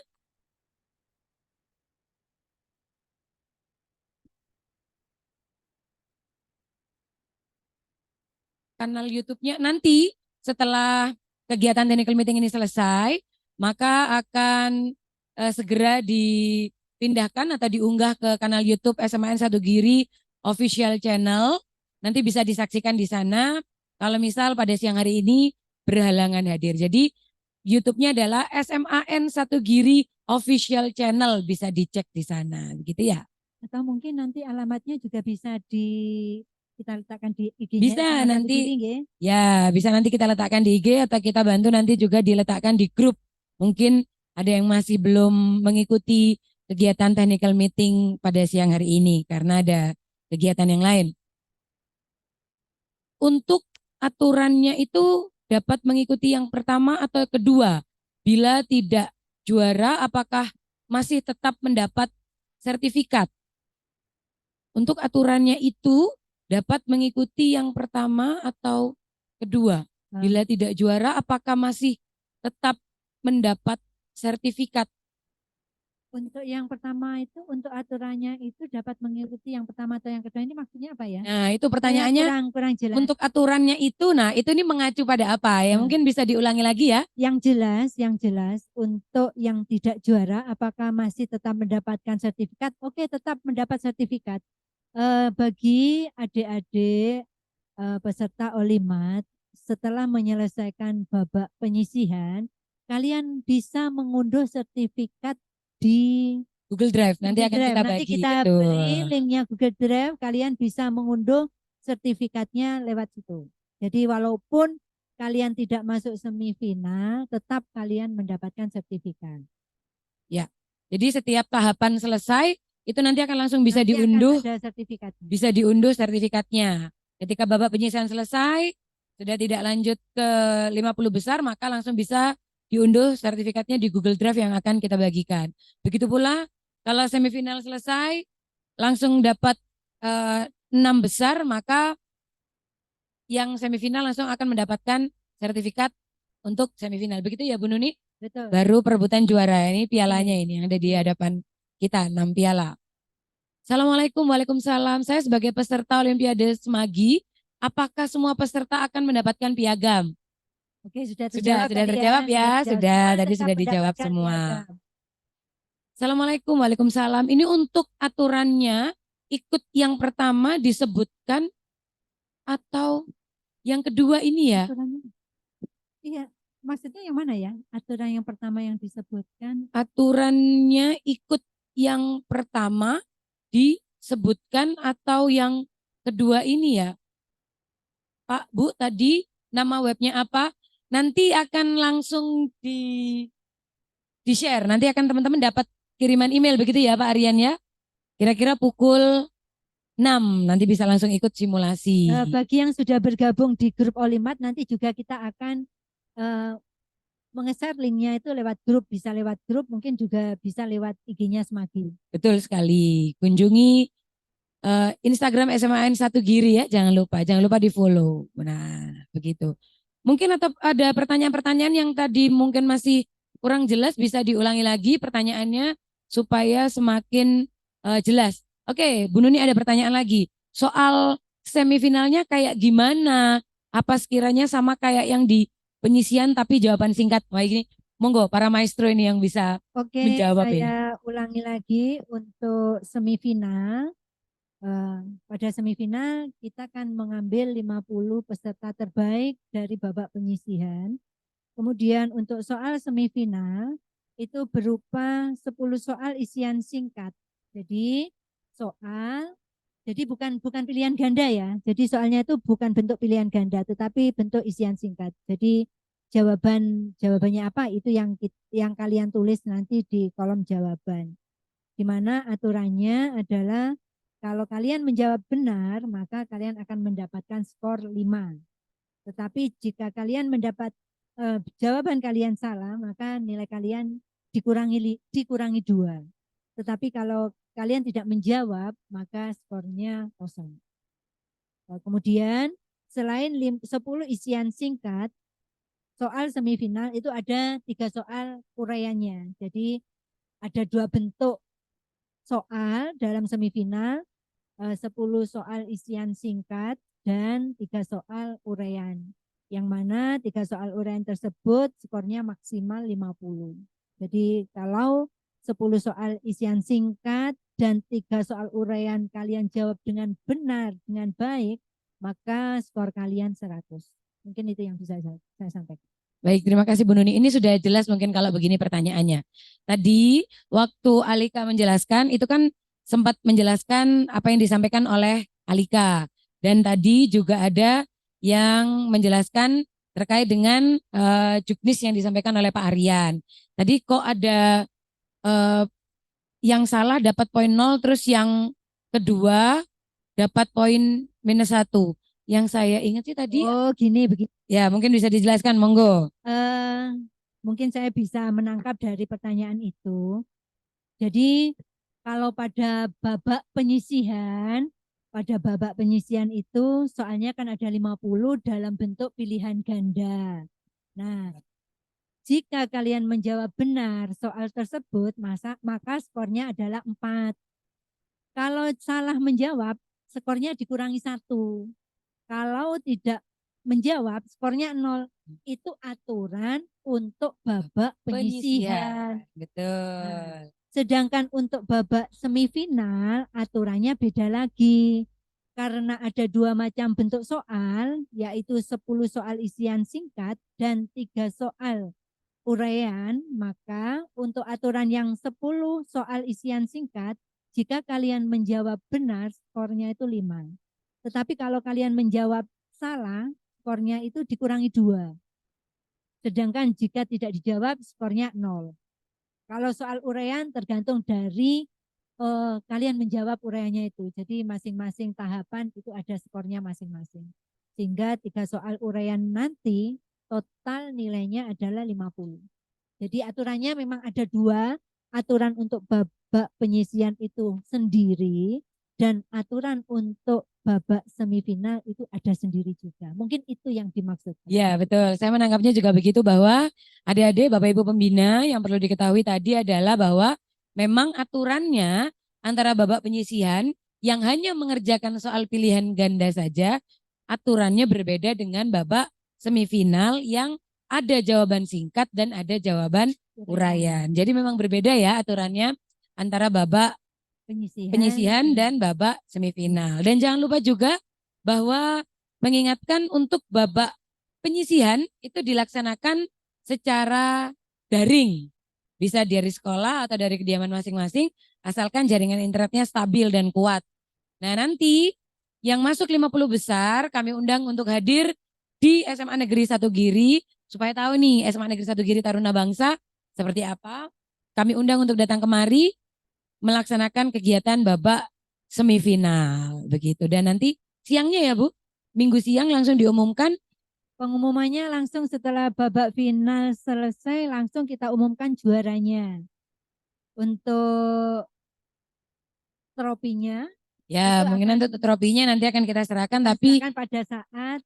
B: Kanal YouTube-nya nanti setelah kegiatan technical meeting ini selesai, maka akan segera dipindahkan atau diunggah ke kanal YouTube SMAN 1 Giri Official Channel. Nanti bisa disaksikan di sana kalau misal pada siang hari ini berhalangan hadir. Jadi YouTube-nya adalah SMAN 1 Giri Official Channel, bisa dicek di sana, begitu ya.
E: Atau mungkin nanti alamatnya juga bisa kita letakkan di IG-nya.
B: Bisa nanti, ya bisa nanti kita letakkan di IG atau kita bantu nanti juga diletakkan di grup. Mungkin ada yang masih belum mengikuti kegiatan technical meeting pada siang hari ini karena ada kegiatan yang lain. Untuk aturannya itu dapat mengikuti yang pertama atau kedua. Bila tidak juara, apakah masih tetap mendapat sertifikat? Untuk aturannya itu dapat mengikuti yang pertama atau kedua. Bila tidak juara, apakah masih tetap mendapat sertifikat?
E: Untuk yang pertama itu, untuk aturannya itu dapat mengikuti yang pertama atau yang kedua, ini maksudnya apa ya?
B: Nah, itu
E: Saya
B: pertanyaannya.
E: kurang jelas.
B: Untuk aturannya itu, nah itu ini mengacu pada apa ya?
E: Nah.
B: Mungkin bisa diulangi lagi ya.
E: Yang jelas untuk yang tidak juara, apakah masih tetap mendapatkan sertifikat? Oke, tetap mendapat sertifikat. Bagi adik-adik peserta Olimat, setelah menyelesaikan babak penyisihan, kalian bisa mengunduh sertifikat di
B: Google Drive nanti
E: Google
B: akan
E: Drive.
B: kita
E: Nanti
B: bagi.
E: kita
B: Betul.
E: beri linknya Google Drive, kalian bisa mengunduh sertifikatnya lewat situ. Jadi walaupun kalian tidak masuk semifinal, tetap kalian mendapatkan sertifikat.
B: Ya, jadi setiap tahapan selesai, itu nanti akan langsung bisa
E: Nanti
B: diunduh,
E: akan ada sertifikatnya.
B: bisa diunduh sertifikatnya. Ketika babak penyisihan selesai, sudah tidak lanjut ke 50 besar, maka langsung bisa diunduh sertifikatnya di Google Drive yang akan kita bagikan. Begitu pula kalau semifinal selesai, langsung dapat 6 besar, maka yang semifinal langsung akan mendapatkan sertifikat untuk semifinal. Begitu ya Bu Nuni?
E: Betul.
B: Baru perebutan juara, ini pialanya ini yang ada di hadapan kita, 6 piala. Assalamualaikum, waalaikumsalam. Saya sebagai peserta Olimpiade Semagi, apakah semua peserta akan mendapatkan piagam?
E: Oke, sudah terjawab
B: terjawab ya, sudah tadi sudah dijawab
E: mendapatkan
B: semua.
E: piagam.
B: Assalamualaikum, waalaikumsalam. Ini untuk aturannya ikut yang pertama disebutkan atau yang kedua ini ya?
E: Aturannya. Iya, maksudnya yang mana ya? Aturan yang pertama yang disebutkan.
B: Aturannya ikut yang pertama disebutkan atau yang kedua ini ya? Pak, Bu, tadi nama webnya apa? Nanti akan langsung di-share. Nanti akan teman-teman dapat kiriman email begitu ya Pak Aryan ya? Kira-kira pukul 6 nanti bisa langsung ikut simulasi.
E: Bagi yang sudah bergabung di grup Olimat, nanti juga kita akan menge-share linknya itu lewat grup, bisa lewat grup, mungkin juga bisa lewat IG-nya Semagi.
B: Betul sekali. Kunjungi Instagram SMAN 1 Giri ya, jangan lupa di follow. Nah, begitu. Mungkin atau ada pertanyaan-pertanyaan yang tadi mungkin masih kurang jelas, bisa diulangi lagi pertanyaannya supaya semakin jelas. Oke, Bu Nuni ada pertanyaan lagi. Soal semifinalnya kayak gimana? Apa sekiranya sama kayak yang di penyisian tapi jawaban singkat? Wah ini monggo para maestro ini yang bisa menjawab ini.
E: Saya ulangi lagi untuk semifinal. Pada semifinal kita akan mengambil 50 peserta terbaik dari babak penyisihan. Kemudian untuk soal semifinal itu berupa 10 soal isian singkat. Jadi bukan pilihan ganda ya. Jadi soalnya itu bukan bentuk pilihan ganda tetapi bentuk isian singkat. Jadi jawabannya apa itu yang kalian tulis nanti di kolom jawaban. Di mana aturannya adalah kalau kalian menjawab benar, maka kalian akan mendapatkan skor 5. Tetapi jika kalian mendapat jawaban kalian salah, maka nilai kalian dikurangi 2. Tetapi kalau kalian tidak menjawab, maka skornya 0. Kemudian selain 10 isian singkat, soal semifinal itu ada 3 soal uraiannya. Jadi ada 2 bentuk soal dalam semifinal, 10 soal isian singkat dan 3 soal uraian. Yang mana 3 soal uraian tersebut skornya maksimal 50. Jadi kalau 10 soal isian singkat dan 3 soal uraian kalian jawab dengan benar, dengan baik, maka skor kalian 100. Mungkin itu yang bisa saya sampaikan.
B: Baik, terima kasih Bu Nuni. Ini sudah jelas mungkin kalau begini pertanyaannya. Tadi waktu Alika menjelaskan, itu kan sempat menjelaskan apa yang disampaikan oleh Alika. Dan tadi juga ada yang menjelaskan terkait dengan juknis yang disampaikan oleh Pak Aryan. Tadi kok ada yang salah dapat poin 0, terus yang kedua dapat poin -1. Yang saya ingat sih tadi.
E: Oh gini, begini.
B: Ya mungkin bisa dijelaskan, monggo.
E: Mungkin saya bisa menangkap dari pertanyaan itu. Jadi Kalau pada babak penyisihan itu soalnya kan ada 50 dalam bentuk pilihan ganda. Nah, jika kalian menjawab benar soal tersebut, maka skornya adalah 4. Kalau salah menjawab, skornya dikurangi 1. Kalau tidak menjawab, skornya 0. Itu aturan untuk babak penyisihan.
B: Betul.
E: Sedangkan untuk babak semifinal, aturannya beda lagi. Karena ada 2 macam bentuk soal, yaitu 10 soal isian singkat dan 3 soal uraian, maka untuk aturan yang 10 soal isian singkat, jika kalian menjawab benar, skornya itu 5. Tetapi kalau kalian menjawab salah, skornya itu dikurangi 2. Sedangkan jika tidak dijawab, skornya 0. Kalau soal uraian tergantung dari kalian menjawab uraiannya itu. Jadi masing-masing tahapan itu ada skornya masing-masing. Sehingga 3 soal uraian nanti total nilainya adalah 50. Jadi aturannya memang ada 2, aturan untuk babak penyisian itu sendiri dan aturan untuk babak semifinal itu ada sendiri juga. Mungkin itu yang dimaksudkan.
B: Ya, betul. Saya menangkapnya juga begitu bahwa adik-adik, Bapak Ibu pembina yang perlu diketahui tadi adalah bahwa memang aturannya antara babak penyisihan yang hanya mengerjakan soal pilihan ganda saja, aturannya berbeda dengan babak semifinal yang ada jawaban singkat dan ada jawaban uraian. Jadi memang berbeda ya aturannya antara babak penyisihan dan babak semifinal. Dan jangan lupa juga bahwa mengingatkan untuk babak penyisihan itu dilaksanakan secara daring. Bisa dari sekolah atau dari kediaman masing-masing asalkan jaringan internetnya stabil dan kuat. Nah, nanti yang masuk 50 besar kami undang untuk hadir di SMA Negeri 1 Giri supaya tahu nih SMA Negeri 1 Giri Taruna Bangsa seperti apa. Kami undang untuk datang kemari melaksanakan kegiatan babak semifinal begitu. Dan nanti siangnya ya Bu, Minggu siang langsung diumumkan.
E: Pengumumannya langsung setelah babak final selesai, langsung kita umumkan juaranya. Untuk tropinya,
B: Ya mungkin untuk tropinya nanti akan kita serahkan, tapi
E: pada saat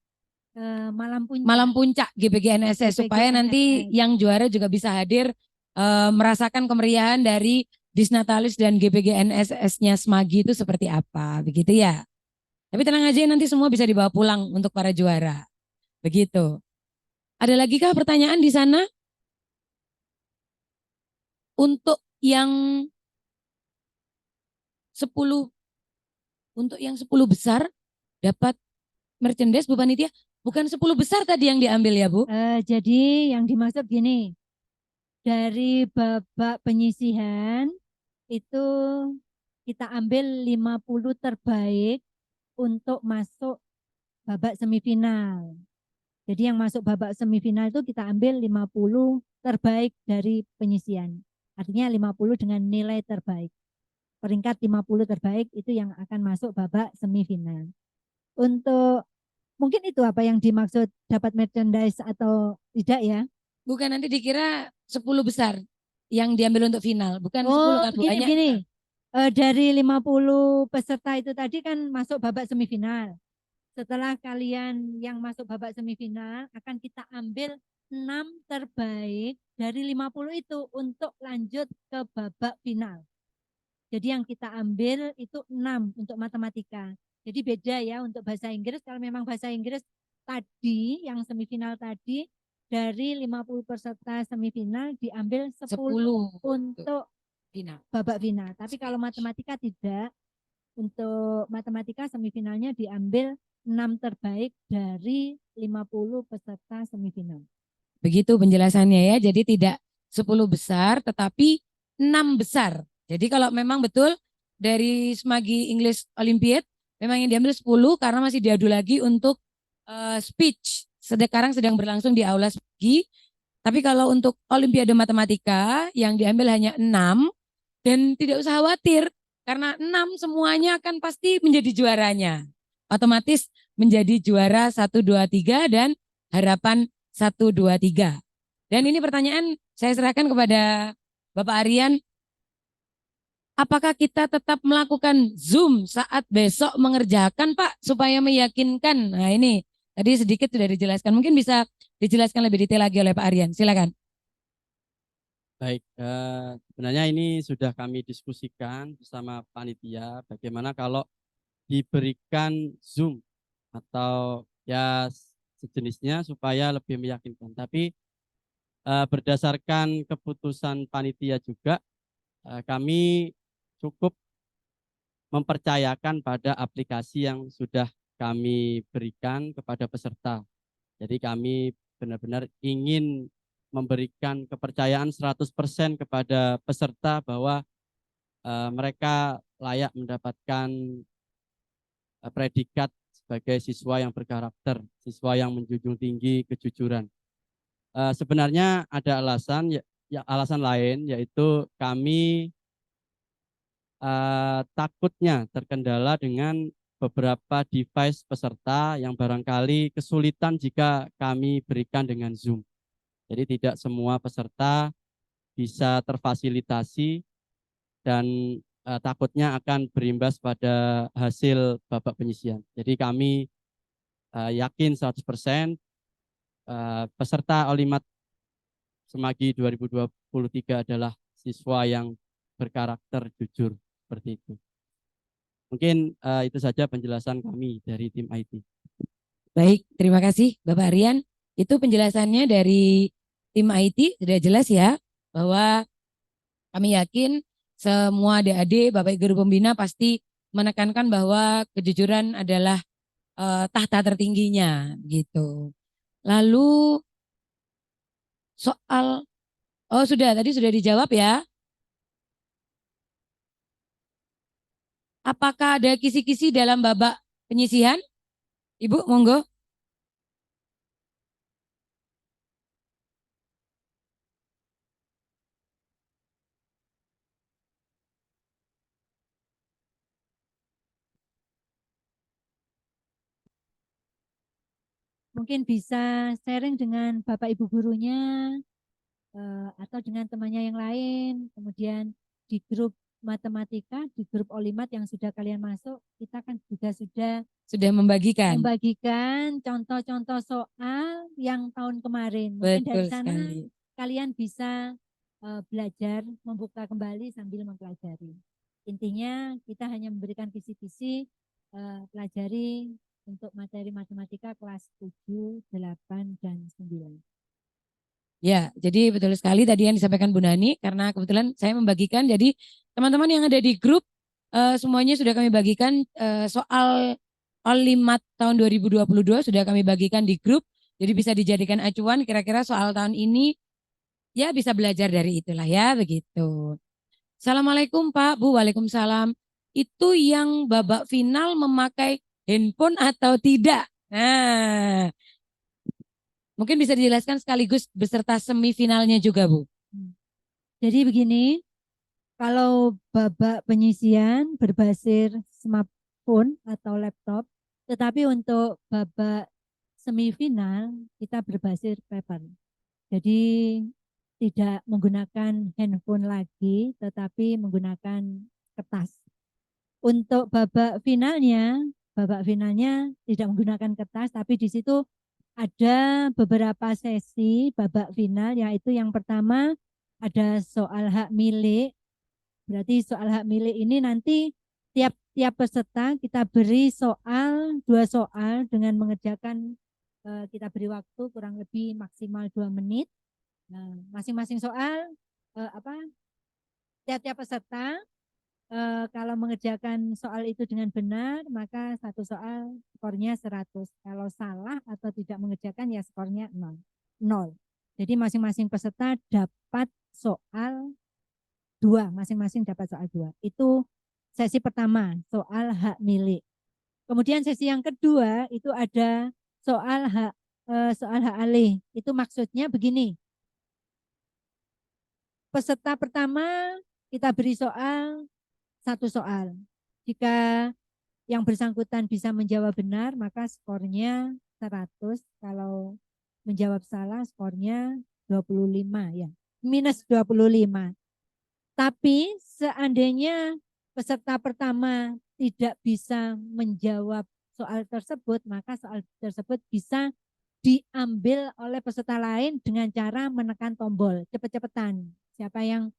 E: malam
B: puncak GBGNSS supaya nanti yang juara juga bisa hadir merasakan kemeriahan dari Disnatalis dan GBGNSS-nya Semagi itu seperti apa, begitu ya. Tapi tenang aja nanti semua bisa dibawa pulang untuk para juara. Begitu. Ada lagi kah pertanyaan di sana? Untuk yang 10 besar dapat merchandise Bu Panitia. Bukan 10 besar tadi yang diambil ya Bu?
E: Jadi yang dimaksud gini, dari babak penyisihan itu kita ambil 50 terbaik untuk masuk babak semifinal. Jadi yang masuk babak semifinal itu kita ambil 50 terbaik dari penyisian. Artinya 50 dengan nilai terbaik. Peringkat 50 terbaik itu yang akan masuk babak semifinal. Untuk mungkin itu apa yang dimaksud dapat merchandise atau tidak ya?
B: Bukan, nanti dikira 10 besar yang diambil untuk final. Bukan 10 kan Bu?
E: Begini. Dari 50 peserta itu tadi kan masuk babak semifinal. Setelah kalian yang masuk babak semifinal akan kita ambil 6 terbaik dari 50 itu untuk lanjut ke babak final. Jadi yang kita ambil itu 6 untuk matematika. Jadi beda ya untuk bahasa Inggris. Kalau memang bahasa Inggris tadi yang semifinal tadi dari 50 peserta semifinal diambil 10 untuk
B: final.
E: Babak final. Tapi kalau matematika tidak. Untuk matematika semifinalnya diambil 6 terbaik dari 50 peserta semifinal.
B: Begitu penjelasannya ya. Jadi tidak 10 besar tetapi 6 besar. Jadi kalau memang betul dari Semagi English Olympiad memang yang diambil 10 karena masih diadu lagi untuk speech. Sekarang sedang berlangsung di Aula Semagi. Tapi kalau untuk Olimpiade Matematika yang diambil hanya 6 dan tidak usah khawatir karena 6 semuanya akan pasti menjadi juaranya. Otomatis menjadi juara 1, 2, 3 dan harapan 1, 2, 3. Dan ini pertanyaan saya serahkan kepada Bapak Aryan. apakah kita tetap melakukan Zoom saat besok mengerjakan Pak supaya meyakinkan? Nah ini tadi sedikit sudah dijelaskan. Mungkin bisa dijelaskan lebih detail lagi oleh Pak Aryan. Silakan.
D: Baik, sebenarnya ini sudah kami diskusikan bersama panitia bagaimana kalau diberikan Zoom atau ya sejenisnya supaya lebih meyakinkan. Tapi berdasarkan keputusan panitia juga kami cukup mempercayakan pada aplikasi yang sudah kami berikan kepada peserta. Jadi kami benar-benar ingin memberikan kepercayaan 100% kepada peserta bahwa mereka layak mendapatkan predikat sebagai siswa yang berkarakter, siswa yang menjunjung tinggi kejujuran. Sebenarnya ada alasan lain, yaitu kami takutnya terkendala dengan beberapa device peserta yang barangkali kesulitan jika kami berikan dengan Zoom. Jadi tidak semua peserta bisa terfasilitasi dan takutnya akan berimbas pada hasil babak penyisian. Jadi kami yakin 100% peserta Olimat Semagi 2023 adalah siswa yang berkarakter jujur seperti itu. Mungkin itu saja penjelasan kami dari tim IT.
B: Baik, terima kasih Bapak Aryan. Itu penjelasannya dari tim IT sudah jelas ya bahwa kami yakin semua adik-adik, Bapak Ibu guru pembina pasti menekankan bahwa kejujuran adalah tahta tertingginya gitu. Lalu soal, oh sudah tadi sudah dijawab ya. Apakah ada kisi-kisi dalam babak penyisihan? Ibu, monggo.
E: Mungkin bisa sharing dengan Bapak Ibu gurunya atau dengan temannya yang lain. Kemudian di grup matematika, di grup Olimat yang sudah kalian masuk, kita kan juga
B: Sudah membagikan.
E: membagikan contoh-contoh soal yang tahun kemarin. Mungkin dari
B: Betul
E: sana
B: sekali.
E: kalian bisa belajar, membuka kembali sambil mempelajari. Intinya kita hanya memberikan kisi-kisi pelajari untuk materi matematika kelas 7, 8, dan 9.
B: Ya, jadi betul sekali tadi yang disampaikan Bu Nani, karena kebetulan saya membagikan, jadi teman-teman yang ada di grup, semuanya sudah kami bagikan soal Olimat tahun 2022 sudah kami bagikan di grup, jadi bisa dijadikan acuan kira-kira soal tahun ini, ya bisa belajar dari itulah ya, begitu. Assalamualaikum Pak, Bu, Waalaikumsalam. Itu yang babak final memakai handphone atau tidak? Nah, mungkin bisa dijelaskan sekaligus beserta semifinalnya juga, Bu.
E: Jadi begini, kalau babak penyisian berbasis smartphone atau laptop, tetapi untuk babak semifinal kita berbasis paper. Jadi tidak menggunakan handphone lagi, tetapi menggunakan kertas. Untuk babak finalnya tidak menggunakan kertas, tapi di situ ada beberapa sesi babak final, yaitu yang pertama ada soal hak milik. Berarti soal hak milik ini nanti tiap peserta kita beri dua soal dengan mengerjakan, kita beri waktu kurang lebih maksimal 2 menit. Nah, masing-masing soal tiap-tiap peserta kalau mengerjakan soal itu dengan benar, maka satu soal skornya 100. Kalau salah atau tidak mengerjakan ya skornya 0. 0. Jadi masing-masing peserta dapat soal 2, masing-masing dapat soal 2. Itu sesi pertama, soal hak milik. Kemudian sesi yang kedua itu ada soal hak alih. Itu maksudnya begini. Peserta pertama kita beri satu soal. Jika yang bersangkutan bisa menjawab benar, maka skornya 100. Kalau menjawab salah, skornya 25 ya. Minus 25. Tapi seandainya peserta pertama tidak bisa menjawab soal tersebut, maka soal tersebut bisa diambil oleh peserta lain dengan cara menekan tombol cepet-cepetan. Siapa yang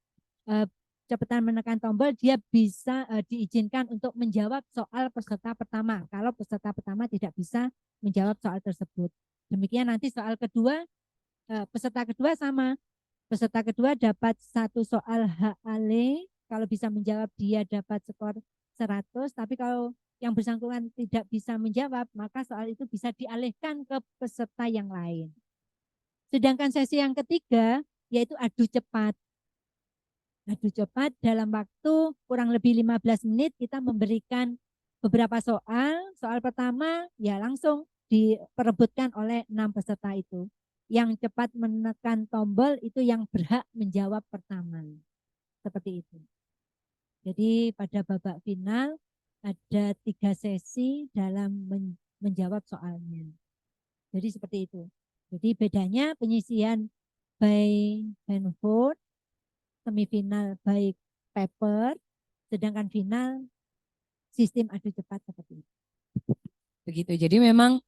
E: cepetan menekan tombol, dia bisa diizinkan untuk menjawab soal peserta pertama. Kalau peserta pertama tidak bisa menjawab soal tersebut. Demikian nanti soal kedua, peserta kedua sama. Peserta kedua dapat satu soal HAL, kalau bisa menjawab dia dapat skor 100, tapi kalau yang bersangkutan tidak bisa menjawab, maka soal itu bisa dialihkan ke peserta yang lain. Sedangkan sesi yang ketiga, yaitu adu cepat. Adu cepat dalam waktu kurang lebih 15 menit kita memberikan beberapa soal. Soal pertama ya langsung diperebutkan oleh 6 peserta itu. Yang cepat menekan tombol itu yang berhak menjawab pertama. Seperti itu. Jadi pada babak final ada 3 sesi dalam menjawab soalnya. Jadi seperti itu. Jadi bedanya penyisian by handphone, semifinal by paper, sedangkan final sistem adu cepat seperti itu.
B: Begitu. Jadi memang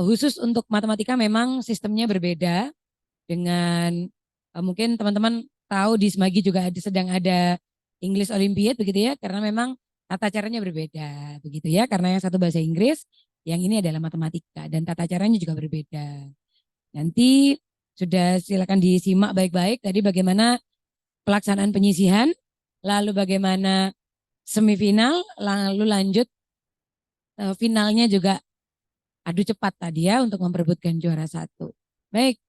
B: khusus untuk matematika memang sistemnya berbeda dengan mungkin teman-teman tahu di Semagi juga sedang ada English Olympiad begitu ya, karena memang tata caranya berbeda begitu ya, karena yang satu bahasa Inggris, yang ini adalah matematika dan tata caranya juga berbeda. Nanti sudah silakan disimak baik-baik tadi bagaimana pelaksanaan penyisihan, lalu bagaimana semifinal, lalu lanjut finalnya juga adu cepat tadi ya untuk memperebutkan juara 1. Baik.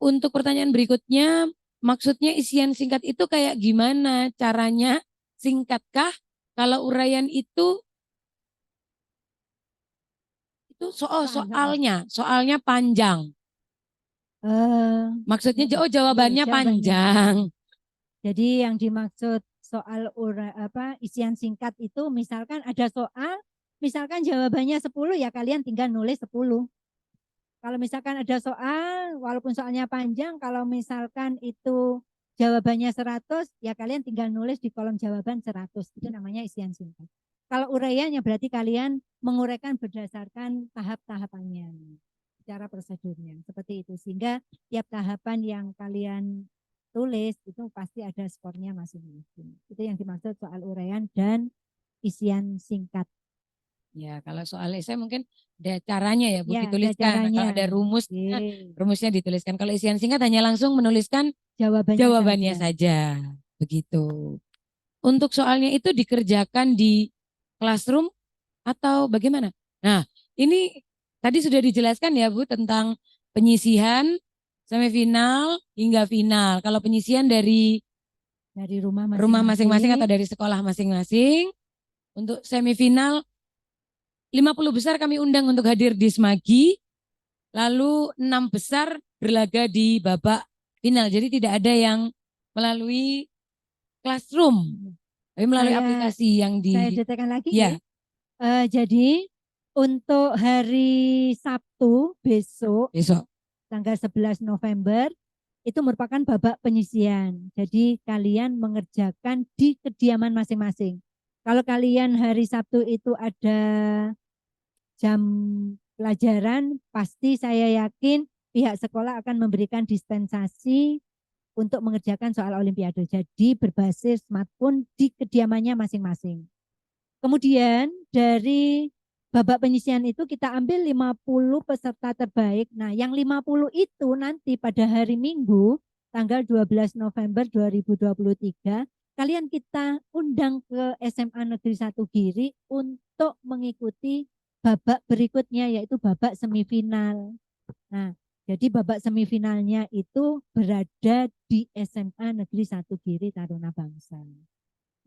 B: Untuk pertanyaan berikutnya, maksudnya isian singkat itu kayak gimana caranya? Singkatkah? Kalau uraian itu soalnya panjang. Maksudnya jawabannya panjang.
E: Jadi yang dimaksud soal isian singkat itu misalkan ada soal, misalkan jawabannya 10 ya kalian tinggal nulis 10. Kalau misalkan ada soal, walaupun soalnya panjang, kalau misalkan itu jawabannya 100, ya kalian tinggal nulis di kolom jawaban 100. Itu namanya isian singkat. Kalau uraiannya berarti kalian menguraikan berdasarkan tahap-tahapannya, cara prosedurnya. Seperti itu. Sehingga tiap tahapan yang kalian tulis itu pasti ada skornya masing-masing. Itu yang dimaksud soal uraian dan isian singkat.
B: Ya, kalau soal esai mungkin ada caranya ya, Bu,
E: Ya,
B: dituliskan. Kalau ada rumusnya, rumusnya dituliskan. Kalau isian singkat hanya langsung menuliskan jawabannya saja. Begitu. Untuk soalnya itu dikerjakan di classroom atau bagaimana? Nah, ini tadi sudah dijelaskan ya, Bu, tentang penyisihan, semifinal hingga final. Kalau penyisihan dari
E: rumah
B: masing-masing atau dari sekolah masing-masing. Untuk semifinal 50 besar kami undang untuk hadir di Semagi, lalu 6 besar berlaga di babak final. Jadi tidak ada yang melalui classroom, tapi melalui aplikasi yang
E: saya detekan lagi
B: ya.
E: Jadi untuk hari Sabtu besok tanggal 11 November itu merupakan babak penyisian. Jadi kalian mengerjakan di kediaman masing-masing. Kalau kalian hari Sabtu itu ada jam pelajaran, pasti saya yakin pihak sekolah akan memberikan dispensasi untuk mengerjakan soal olimpiade. Jadi berbasis smartphone di kediamannya masing-masing. Kemudian dari babak penyisian itu kita ambil 50 peserta terbaik. Nah, yang 50 itu nanti pada hari Minggu tanggal 12 November 2023 kalian kita undang ke SMA Negeri 1 Giri untuk mengikuti babak berikutnya yaitu babak semifinal. Nah, jadi babak semifinalnya itu berada di SMA Negeri 1 Giri Taruna Bangsa.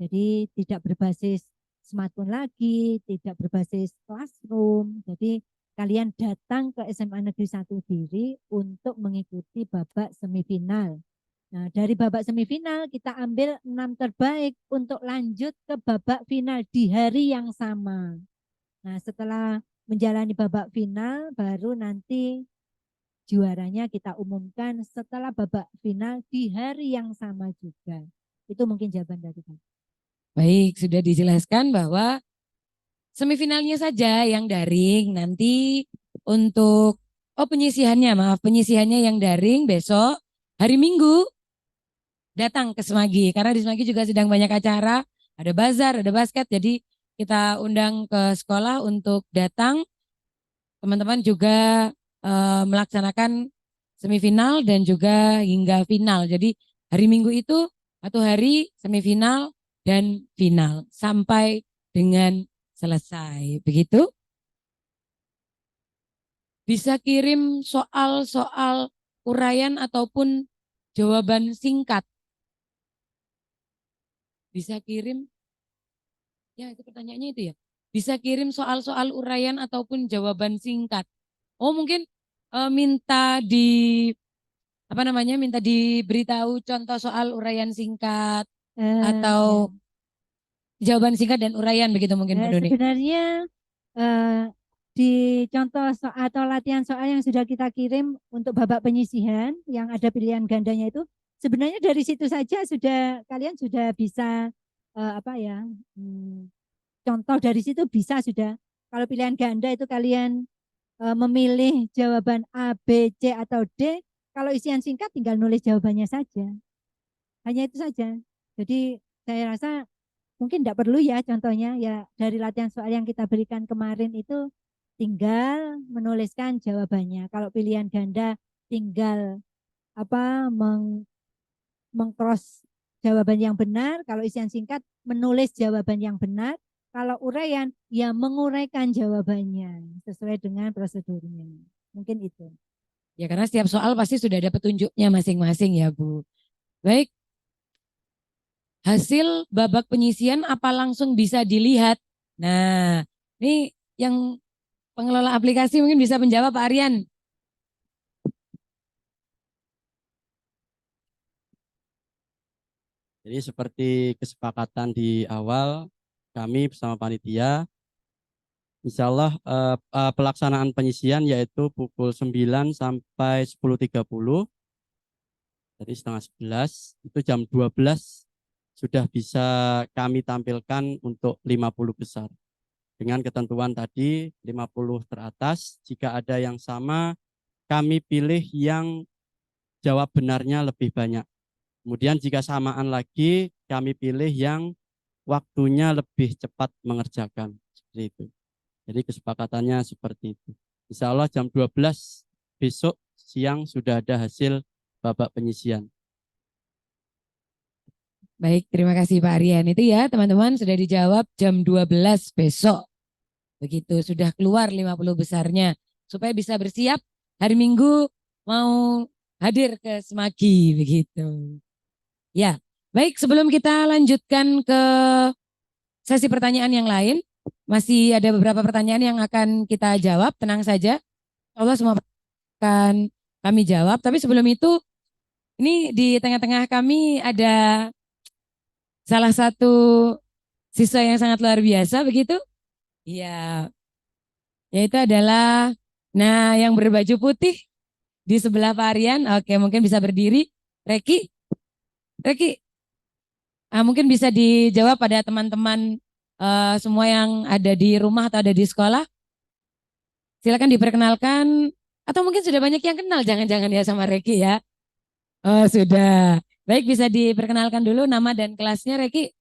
E: Jadi tidak berbasis smartphone lagi, tidak berbasis classroom. Jadi kalian datang ke SMA Negeri 1 Giri untuk mengikuti babak semifinal. Nah, dari babak semifinal kita ambil 6 terbaik untuk lanjut ke babak final di hari yang sama. Nah, setelah menjalani babak final baru nanti juaranya kita umumkan setelah babak final di hari yang sama juga. Itu mungkin jawaban dari kami.
B: Baik, sudah dijelaskan bahwa semifinalnya saja yang daring. Nanti untuk penyisihannya yang daring besok hari Minggu datang ke Semagi. Karena di Semagi juga sedang banyak acara, ada bazar, ada basket. Jadi kita undang ke sekolah untuk datang. Teman-teman juga melaksanakan semifinal dan juga hingga final. Jadi hari Minggu itu satu hari semifinal dan final sampai dengan selesai. Begitu? Bisa kirim soal-soal uraian ataupun jawaban singkat. Bisa kirim, ya itu pertanyaannya itu ya. Bisa kirim soal-soal uraian ataupun jawaban singkat. Oh mungkin minta minta diberitahu contoh soal uraian singkat atau jawaban singkat dan uraian begitu mungkin Bu Doni.
E: Sebenarnya di contoh soal atau latihan soal yang sudah kita kirim untuk babak penyisihan yang ada pilihan gandanya itu sebenarnya dari situ saja kalian sudah bisa contoh dari situ bisa sudah. Kalau pilihan ganda itu kalian memilih jawaban A, B, C atau D. Kalau isian singkat tinggal nulis jawabannya saja. Hanya itu saja. Jadi saya rasa mungkin tidak perlu ya contohnya ya dari latihan soal yang kita berikan kemarin itu tinggal menuliskan jawabannya. Kalau pilihan ganda tinggal mengcross jawaban yang benar. Kalau isian singkat menulis jawaban yang benar. Kalau uraian ya menguraikan jawabannya sesuai dengan prosedurnya. Mungkin itu.
B: Ya karena setiap soal pasti sudah ada petunjuknya masing-masing ya Bu. Baik. Hasil babak penyisian apa langsung bisa dilihat? Nah, ini yang pengelola aplikasi mungkin bisa menjawab Pak Aryan.
D: Jadi seperti kesepakatan di awal, kami bersama panitia, insya Allah pelaksanaan penyisian yaitu pukul 9 sampai 10.30, jadi setengah 11, itu jam 12 sudah bisa kami tampilkan untuk 50 besar. Dengan ketentuan tadi 50 teratas, jika ada yang sama, kami pilih yang jawab benarnya lebih banyak. Kemudian jika samaan lagi, kami pilih yang waktunya lebih cepat mengerjakan. Seperti itu. Jadi kesepakatannya seperti itu. Insya Allah jam 12 besok siang sudah ada hasil babak penyisian.
B: Baik, terima kasih Pak Aryan. Itu ya teman-teman sudah dijawab jam 12 besok. Begitu, sudah keluar 50 besarnya. Supaya bisa bersiap hari Minggu mau hadir ke Semagi. Begitu. Ya, baik sebelum kita lanjutkan ke sesi pertanyaan yang lain. Masih ada beberapa pertanyaan yang akan kita jawab, tenang saja. Allah semua akan kami jawab. Tapi sebelum itu, ini di tengah-tengah kami ada salah satu siswa yang sangat luar biasa begitu. Iya, yaitu adalah, yang berbaju putih di sebelah Pak Aryan. Oke, mungkin bisa berdiri. Reki, mungkin bisa dijawab pada teman-teman semua yang ada di rumah atau ada di sekolah. Silakan diperkenalkan. Atau mungkin sudah banyak yang kenal, jangan-jangan ya sama Reki ya. Oh sudah. Baik, bisa diperkenalkan dulu nama dan kelasnya Reki.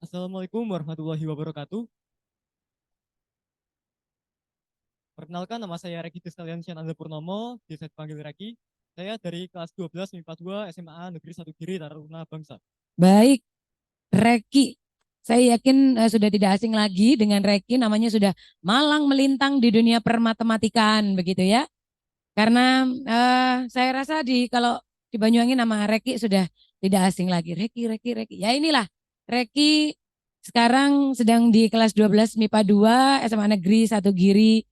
F: Assalamualaikum warahmatullahi wabarakatuh. Perkenalkan, nama saya Reki Kristaliansyah Anda Purnomo, biasa dipanggil Reki. Saya dari kelas 12 MIPA 2 SMA Negeri 1 Giri Taruna Bangsa.
B: Baik, Reki. Saya yakin sudah tidak asing lagi dengan Reki, namanya sudah malang melintang di dunia permatematikaan begitu ya. Karena saya rasa kalau di Banyuwangi nama Reki sudah tidak asing lagi. Reki. Ya inilah Reki sekarang sedang di kelas 12 MIPA 2 SMA Negeri 1 Giri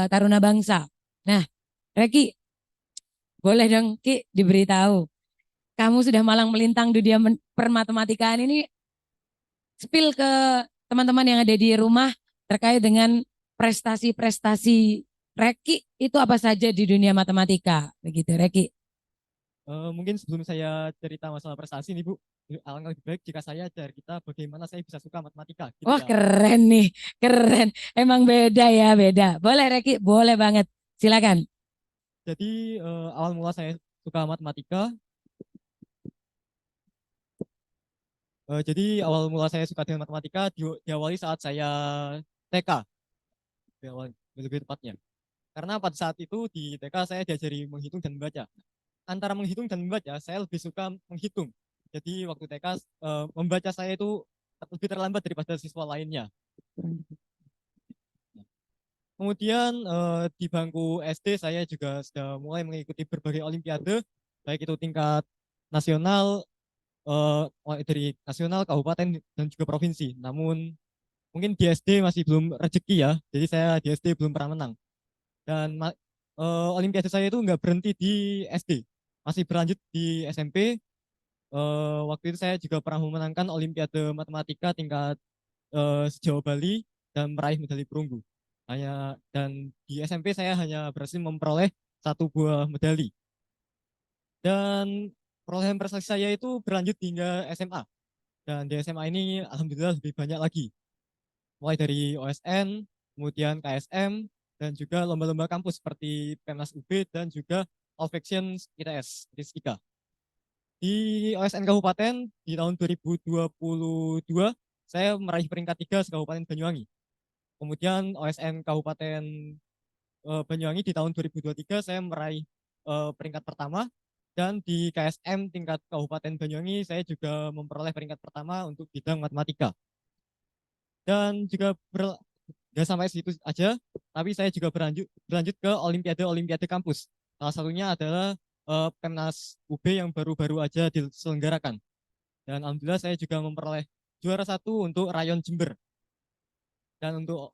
B: Taruna Bangsa. Nah, Reki, boleh dong Ki diberitahu. Kamu sudah malang melintang di dunia permatematikaan ini, spill ke teman-teman yang ada di rumah terkait dengan prestasi-prestasi Reki itu apa saja di dunia matematika, begitu Reki?
F: Mungkin sebelum saya cerita masalah prestasi nih Bu, alangkah lebih baik jika saya cerita bagaimana saya bisa suka matematika gitu
B: Wah
F: ya.
B: keren nih, keren. Emang beda ya, beda. Boleh Reki, boleh banget. Silakan.
F: Jadi awal mula saya suka matematika, jadi awal mula saya suka dengan matematika diawali saat saya TK, diawali lebih tepatnya. Karena pada saat itu di TK saya diajari menghitung dan membaca. Antara menghitung dan membaca, saya lebih suka menghitung. Jadi waktu TK membaca saya itu lebih terlambat daripada siswa lainnya. Kemudian di bangku SD saya juga sudah mulai mengikuti berbagai olimpiade, baik itu tingkat nasional, mulai dari nasional, kabupaten, dan juga provinsi. Namun mungkin di SD masih belum rezeki ya, jadi saya di SD belum pernah menang. Dan olimpiade saya itu nggak berhenti di SD, masih berlanjut di SMP. Waktu itu saya juga pernah memenangkan olimpiade matematika tingkat sejauh Bali dan meraih medali perunggu. Dan di SMP saya hanya berhasil memperoleh 1 buah medali. Dan perolehan prestasi saya itu berlanjut hingga SMA. Dan di SMA ini alhamdulillah lebih banyak lagi. Mulai dari OSN, kemudian KSM, dan juga lomba-lomba kampus seperti Pemnas UB dan juga All Factions ITS, RISIKA. Di OSN Kabupaten di tahun 2022, saya meraih peringkat 3 se-Kabupaten Banyuwangi. Kemudian OSN Kabupaten Banyuwangi di tahun 2023 saya meraih peringkat pertama, dan di KSM tingkat Kabupaten Banyuwangi saya juga memperoleh peringkat pertama untuk bidang matematika. Dan juga nggak sampai situ aja, tapi saya juga berlanjut ke Olimpiade kampus. Salah satunya adalah Pemnas UB yang baru-baru aja diselenggarakan. Dan alhamdulillah saya juga memperoleh juara 1 untuk rayon Jember. Dan untuk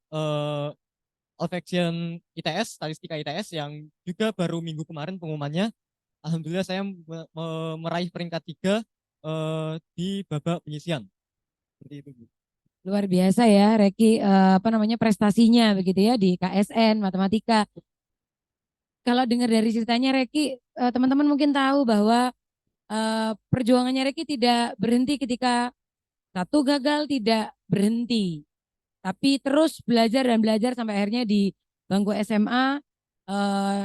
F: All-Faction ITS, statistika ITS yang juga baru minggu kemarin pengumumannya, alhamdulillah saya meraih peringkat 3 di babak penyisian. Seperti itu, Bu.
B: Luar biasa ya Reki, apa namanya prestasinya begitu ya di KSN matematika. Kalau dengar dari ceritanya Reki, teman-teman mungkin tahu bahwa perjuangannya Reki tidak berhenti ketika satu gagal, tidak berhenti, tapi terus belajar dan belajar sampai akhirnya di bangku SMA,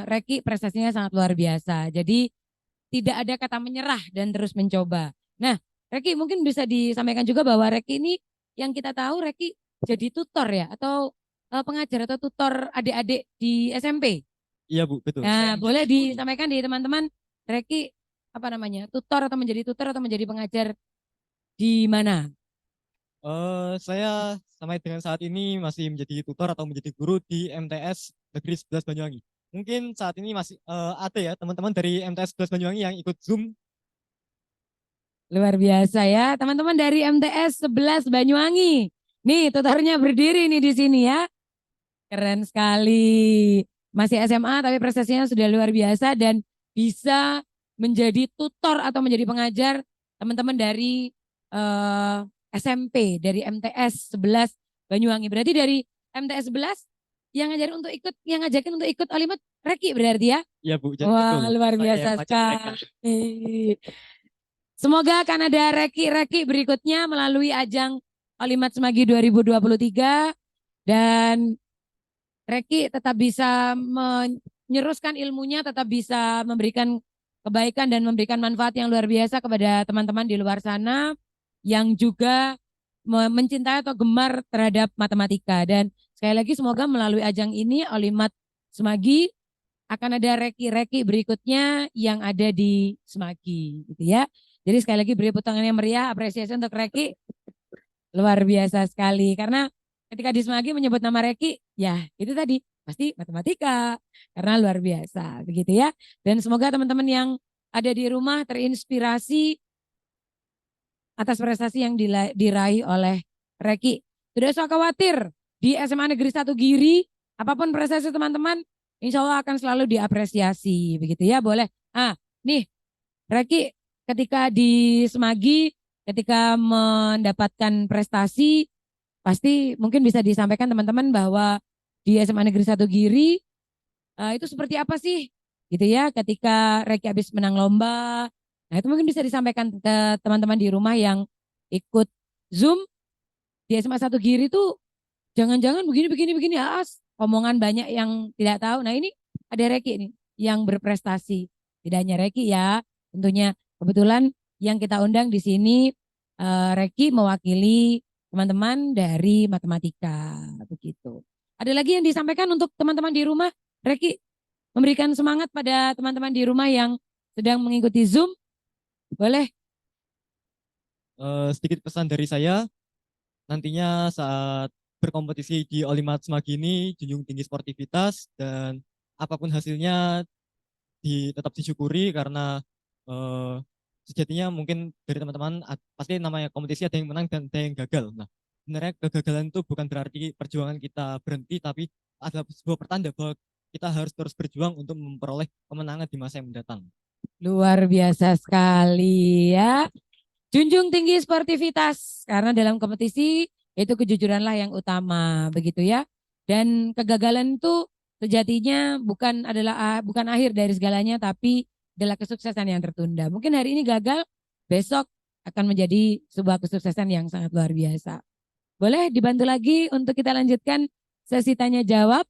B: Reki prestasinya sangat luar biasa. Jadi tidak ada kata menyerah dan terus mencoba. Nah, Reki mungkin bisa disampaikan juga bahwa Reki ini yang kita tahu Reki jadi tutor ya atau pengajar atau tutor adik-adik di SMP.
F: Iya, Bu, betul.
B: Nah, boleh disampaikan di teman-teman Reki apa namanya? Tutor atau menjadi pengajar di mana?
F: Saya sampai dengan saat ini masih menjadi tutor atau menjadi guru di MTS Negeri 11 Banyuwangi. Mungkin saat ini masih ada ya teman-teman dari MTS 11 Banyuwangi yang ikut Zoom.
B: Luar biasa ya, teman-teman dari MTS 11 Banyuwangi. Nih, tutornya berdiri nih di sini ya. Keren sekali. Masih SMA tapi prestasinya sudah luar biasa dan bisa menjadi tutor atau menjadi pengajar teman-teman dari SMP, dari MTS 11 Banyuwangi. Berarti dari MTS 11 yang ngajakin untuk ikut Olimet Reki berarti ya?
F: Iya, Bu.
B: Wah,
F: Betul.
B: luar
F: Saya
B: biasa
F: yang ngajak mereka.
B: sekali. Semoga akan ada reki-reki berikutnya melalui ajang Olimat Semagi 2023 dan reki tetap bisa menyeruskan ilmunya, tetap bisa memberikan kebaikan dan memberikan manfaat yang luar biasa kepada teman-teman di luar sana yang juga mencintai atau gemar terhadap matematika. Dan sekali lagi semoga melalui ajang ini Olimat Semagi akan ada reki-reki berikutnya yang ada di Semagi gitu ya. Jadi sekali lagi beri tangan yang meriah, apresiasi untuk Reki. Luar biasa sekali. Karena ketika di Semagi menyebut nama Reki, ya itu tadi pasti matematika. Karena luar biasa begitu ya. Dan semoga teman-teman yang ada di rumah terinspirasi atas prestasi yang diraih oleh Reki. Tidak usah khawatir, di SMA Negeri 1 Giri, apapun prestasi teman-teman, insya Allah akan selalu diapresiasi. Begitu ya, boleh. Nih Reki, ketika di Semagi, ketika mendapatkan prestasi, pasti mungkin bisa disampaikan teman-teman bahwa di SMA Negeri 1 Giri itu seperti apa sih gitu ya ketika Reki habis menang lomba. Nah itu mungkin bisa disampaikan ke teman-teman di rumah yang ikut Zoom di SMA 1 Giri tuh jangan-jangan begini omongan banyak yang tidak tahu. Nah ini ada Reki nih yang berprestasi. Tidak hanya Reki ya, tentunya kebetulan yang kita undang di sini Reki mewakili teman-teman dari matematika begitu. Ada lagi yang disampaikan untuk teman-teman di rumah? Reki memberikan semangat pada teman-teman di rumah yang sedang mengikuti Zoom. Boleh?
F: Sedikit pesan dari saya, nantinya saat berkompetisi di Olimat Semagi ini junjung tinggi sportivitas dan apapun hasilnya tetap disyukuri karena eh, sejatinya mungkin dari teman-teman pasti namanya kompetisi ada yang menang dan ada yang gagal. Nah, sebenarnya kegagalan itu bukan berarti perjuangan kita berhenti, tapi adalah sebuah pertanda bahwa kita harus terus berjuang untuk memperoleh kemenangan di masa yang mendatang.
B: Luar biasa sekali ya. Junjung tinggi sportivitas karena dalam kompetisi itu kejujuranlah yang utama begitu ya. Dan kegagalan itu sejatinya bukan akhir dari segalanya tapi adalah kesuksesan yang tertunda. Mungkin hari ini gagal, besok akan menjadi sebuah kesuksesan yang sangat luar biasa. Boleh dibantu lagi untuk kita lanjutkan sesi tanya jawab.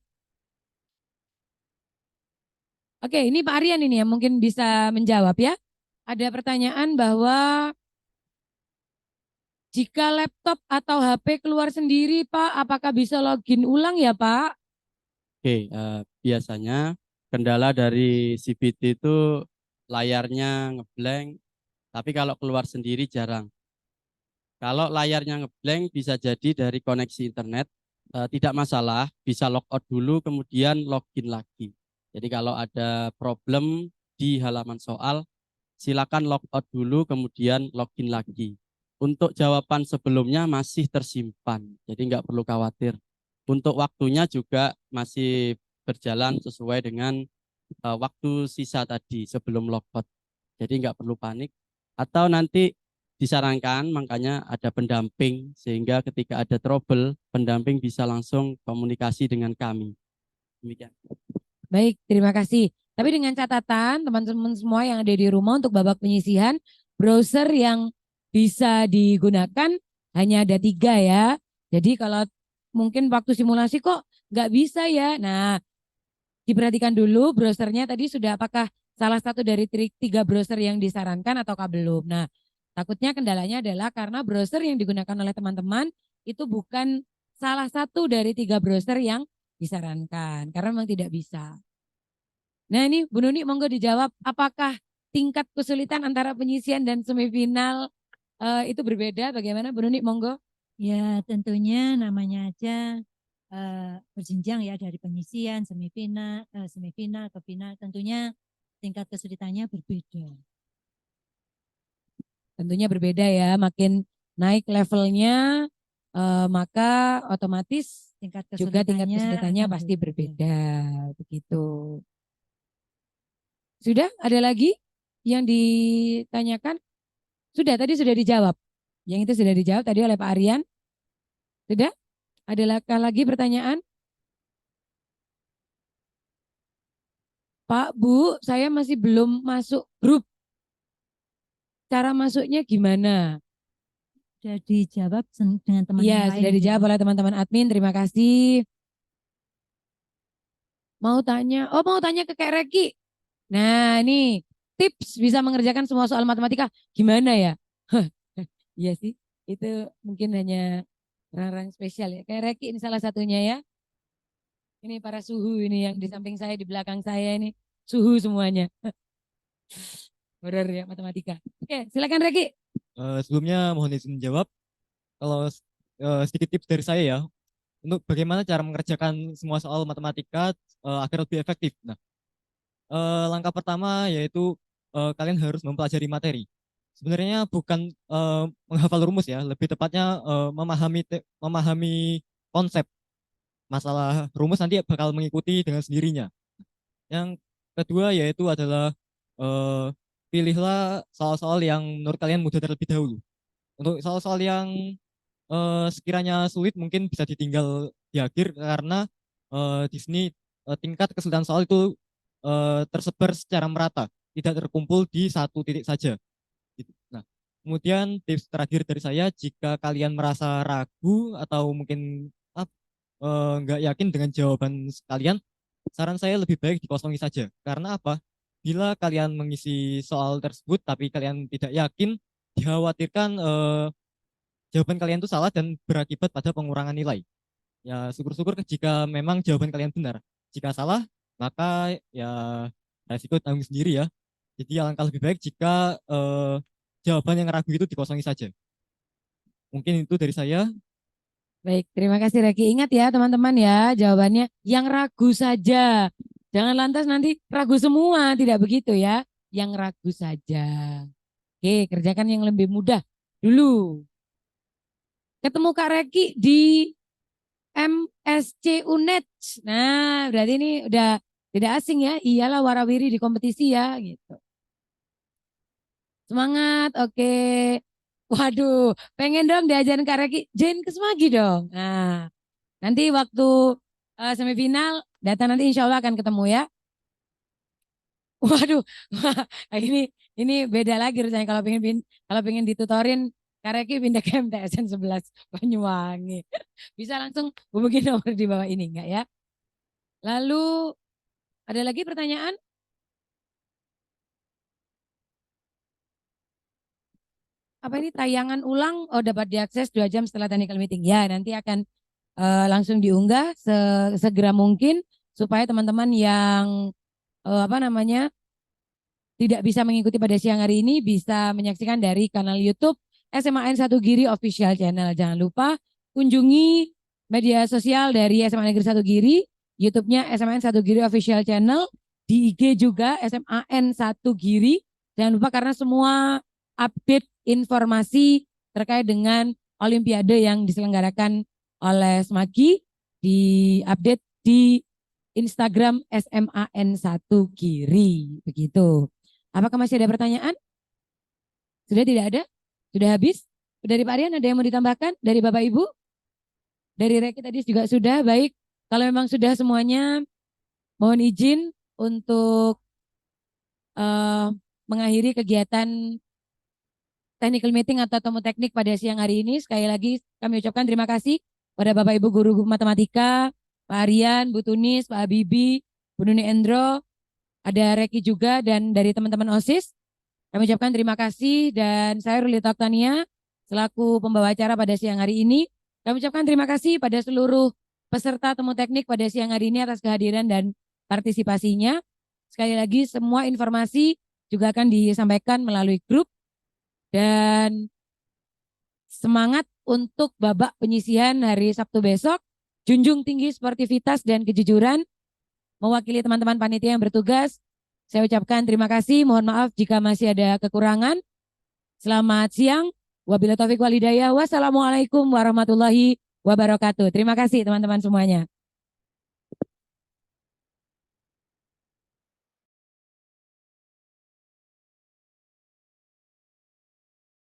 B: Oke, ini Pak Aryan ini yang mungkin bisa menjawab ya. Ada pertanyaan bahwa jika laptop atau HP keluar sendiri, Pak, apakah bisa login ulang ya, Pak?
D: Oke, biasanya kendala dari CBT itu layarnya ngeblank, tapi kalau keluar sendiri jarang. Kalau layarnya ngeblank bisa jadi dari koneksi internet, tidak masalah, bisa logout dulu kemudian login lagi. Jadi kalau ada problem di halaman soal, silakan logout dulu kemudian login lagi. Untuk jawaban sebelumnya masih tersimpan, jadi nggak perlu khawatir. Untuk waktunya juga masih berjalan sesuai dengan waktu sisa tadi sebelum logout. Jadi nggak perlu panik. Atau nanti disarankan makanya ada pendamping sehingga ketika ada trouble, pendamping bisa langsung komunikasi dengan kami. Demikian.
B: Baik, terima kasih. Tapi dengan catatan teman-teman semua yang ada di rumah untuk babak penyisihan, browser yang bisa digunakan hanya ada 3 ya. Jadi kalau mungkin waktu simulasi kok nggak bisa ya. Nah, diperhatikan dulu browsernya tadi sudah apakah salah satu dari 3 browser yang disarankan ataukah belum. Nah, takutnya kendalanya adalah karena browser yang digunakan oleh teman-teman itu bukan salah satu dari 3 browser yang disarankan karena memang tidak bisa. Nah ini Bu Nuni monggo dijawab apakah tingkat kesulitan antara penyisian dan semifinal itu berbeda bagaimana Bu Nuni monggo?
E: Ya tentunya namanya aja berjenjang ya dari penyisian, semifinal ke final. Tentunya tingkat kesulitannya berbeda.
B: Tentunya berbeda ya, makin naik levelnya maka otomatis juga tingkat kesulitannya
E: akan
B: pasti berbeda begitu. Sudah ada lagi yang ditanyakan? Tadi sudah dijawab. Yang itu sudah dijawab tadi oleh Pak Aryan. Sudah? Ada lagi pertanyaan? Pak, Bu, saya masih belum masuk grup. Cara masuknya gimana?
E: Sudah dijawab dengan teman
B: Iya,
E: yang lain.
B: sudah dijawab oleh teman-teman admin. Terima kasih. Mau tanya ke Kak Reki. Nah, ini tips bisa mengerjakan semua soal matematika. Gimana ya? Iya sih, itu mungkin hanya orang-orang spesial ya. Kayak Reki ini salah satunya ya. Ini para suhu ini yang di samping saya, di belakang saya ini. Suhu semuanya. Horor ya matematika. Oke, silakan Reki.
F: Sebelumnya mohon izin menjawab. Kalau sedikit tips dari saya ya, untuk bagaimana cara mengerjakan semua soal matematika agar lebih efektif. Nah, langkah pertama yaitu kalian harus mempelajari materi. Sebenarnya bukan menghafal rumus ya, lebih tepatnya memahami konsep. Masalah rumus nanti bakal mengikuti dengan sendirinya. Yang kedua yaitu adalah eh, pilihlah soal-soal yang menurut kalian mudah terlebih dahulu. Untuk soal-soal yang sekiranya sulit mungkin bisa ditinggal di akhir karena di sini tingkat kesulitan soal itu tersebar secara merata, tidak terkumpul di satu titik saja. Gitu. Nah, kemudian tips terakhir dari saya, jika kalian merasa ragu atau mungkin nggak yakin dengan jawaban kalian, saran saya lebih baik dikosongi saja. Karena apa? Bila kalian mengisi soal tersebut tapi kalian tidak yakin, dikhawatirkan jawaban kalian itu salah dan berakibat pada pengurangan nilai. Ya, syukur-syukur jika memang jawaban kalian benar. Jika salah, maka ya resiko tanggung sendiri ya. Jadi alangkah lebih baik jika jawaban yang ragu itu dikosongi saja. Mungkin itu dari saya.
B: Baik, terima kasih Reki. Ingat ya teman-teman ya, jawabannya yang ragu saja. Jangan lantas nanti ragu semua, tidak begitu ya. Yang ragu saja. Oke, kerjakan yang lebih mudah dulu. Ketemu Kak Reki di MSC UNED. Nah, berarti ini udah tidak asing ya. Iyalah warawiri di kompetisi ya, gitu. Semangat, oke. Waduh, pengen dong diajarin Kak Reki, join ke Semagi dong. Nah, nanti waktu semifinal, data nanti insya Allah akan ketemu ya. Waduh, ini beda lagi rasanya kalau pengen ditutorin Kak Reki pindah ke MTSN 11 Banyuwangi. Bisa langsung hubungi nomor di bawah ini enggak ya? Lalu ada lagi pertanyaan? Apa ini tayangan ulang? Oh, dapat diakses 2 jam setelah technical meeting. Ya, nanti akan langsung diunggah segera mungkin supaya teman-teman yang tidak bisa mengikuti pada siang hari ini bisa menyaksikan dari kanal YouTube SMAN 1 Giri Official Channel. Jangan lupa kunjungi media sosial dari SMA Negeri 1 Giri, YouTube-nya SMAN 1 Giri Official Channel, di IG juga SMAN 1 Giri. Jangan lupa karena semua update informasi terkait dengan Olimpiade yang diselenggarakan oleh Semagi diupdate di Instagram SMAN 1 Giri. Begitu. Apakah masih ada pertanyaan? Sudah tidak ada? Sudah habis? Dari Pak Rian ada yang mau ditambahkan? Dari Bapak Ibu? Dari Reki tadi juga sudah. Baik, kalau memang sudah semuanya, mohon izin untuk mengakhiri kegiatan technical meeting atau temu teknik pada siang hari ini. Sekali lagi kami ucapkan terima kasih pada Bapak Ibu guru matematika, Pak Aryan, Bu Tunis, Pak Habibi, Bu Nuni Endro, ada Reki juga dan dari teman-teman OSIS. Kami ucapkan terima kasih dan saya Ruli Toktania selaku pembawa acara pada siang hari ini. Kami ucapkan terima kasih pada seluruh peserta temu teknik pada siang hari ini atas kehadiran dan partisipasinya. Sekali lagi semua informasi juga akan disampaikan melalui grup dan semangat untuk babak penyisihan hari Sabtu besok. Junjung tinggi sportivitas dan kejujuran. Mewakili teman-teman panitia yang bertugas, saya ucapkan terima kasih. Mohon maaf jika masih ada kekurangan. Selamat siang. Wabillahi taufiq wal hidayah. Wassalamualaikum warahmatullahi wabarakatuh. Terima kasih teman-teman semuanya.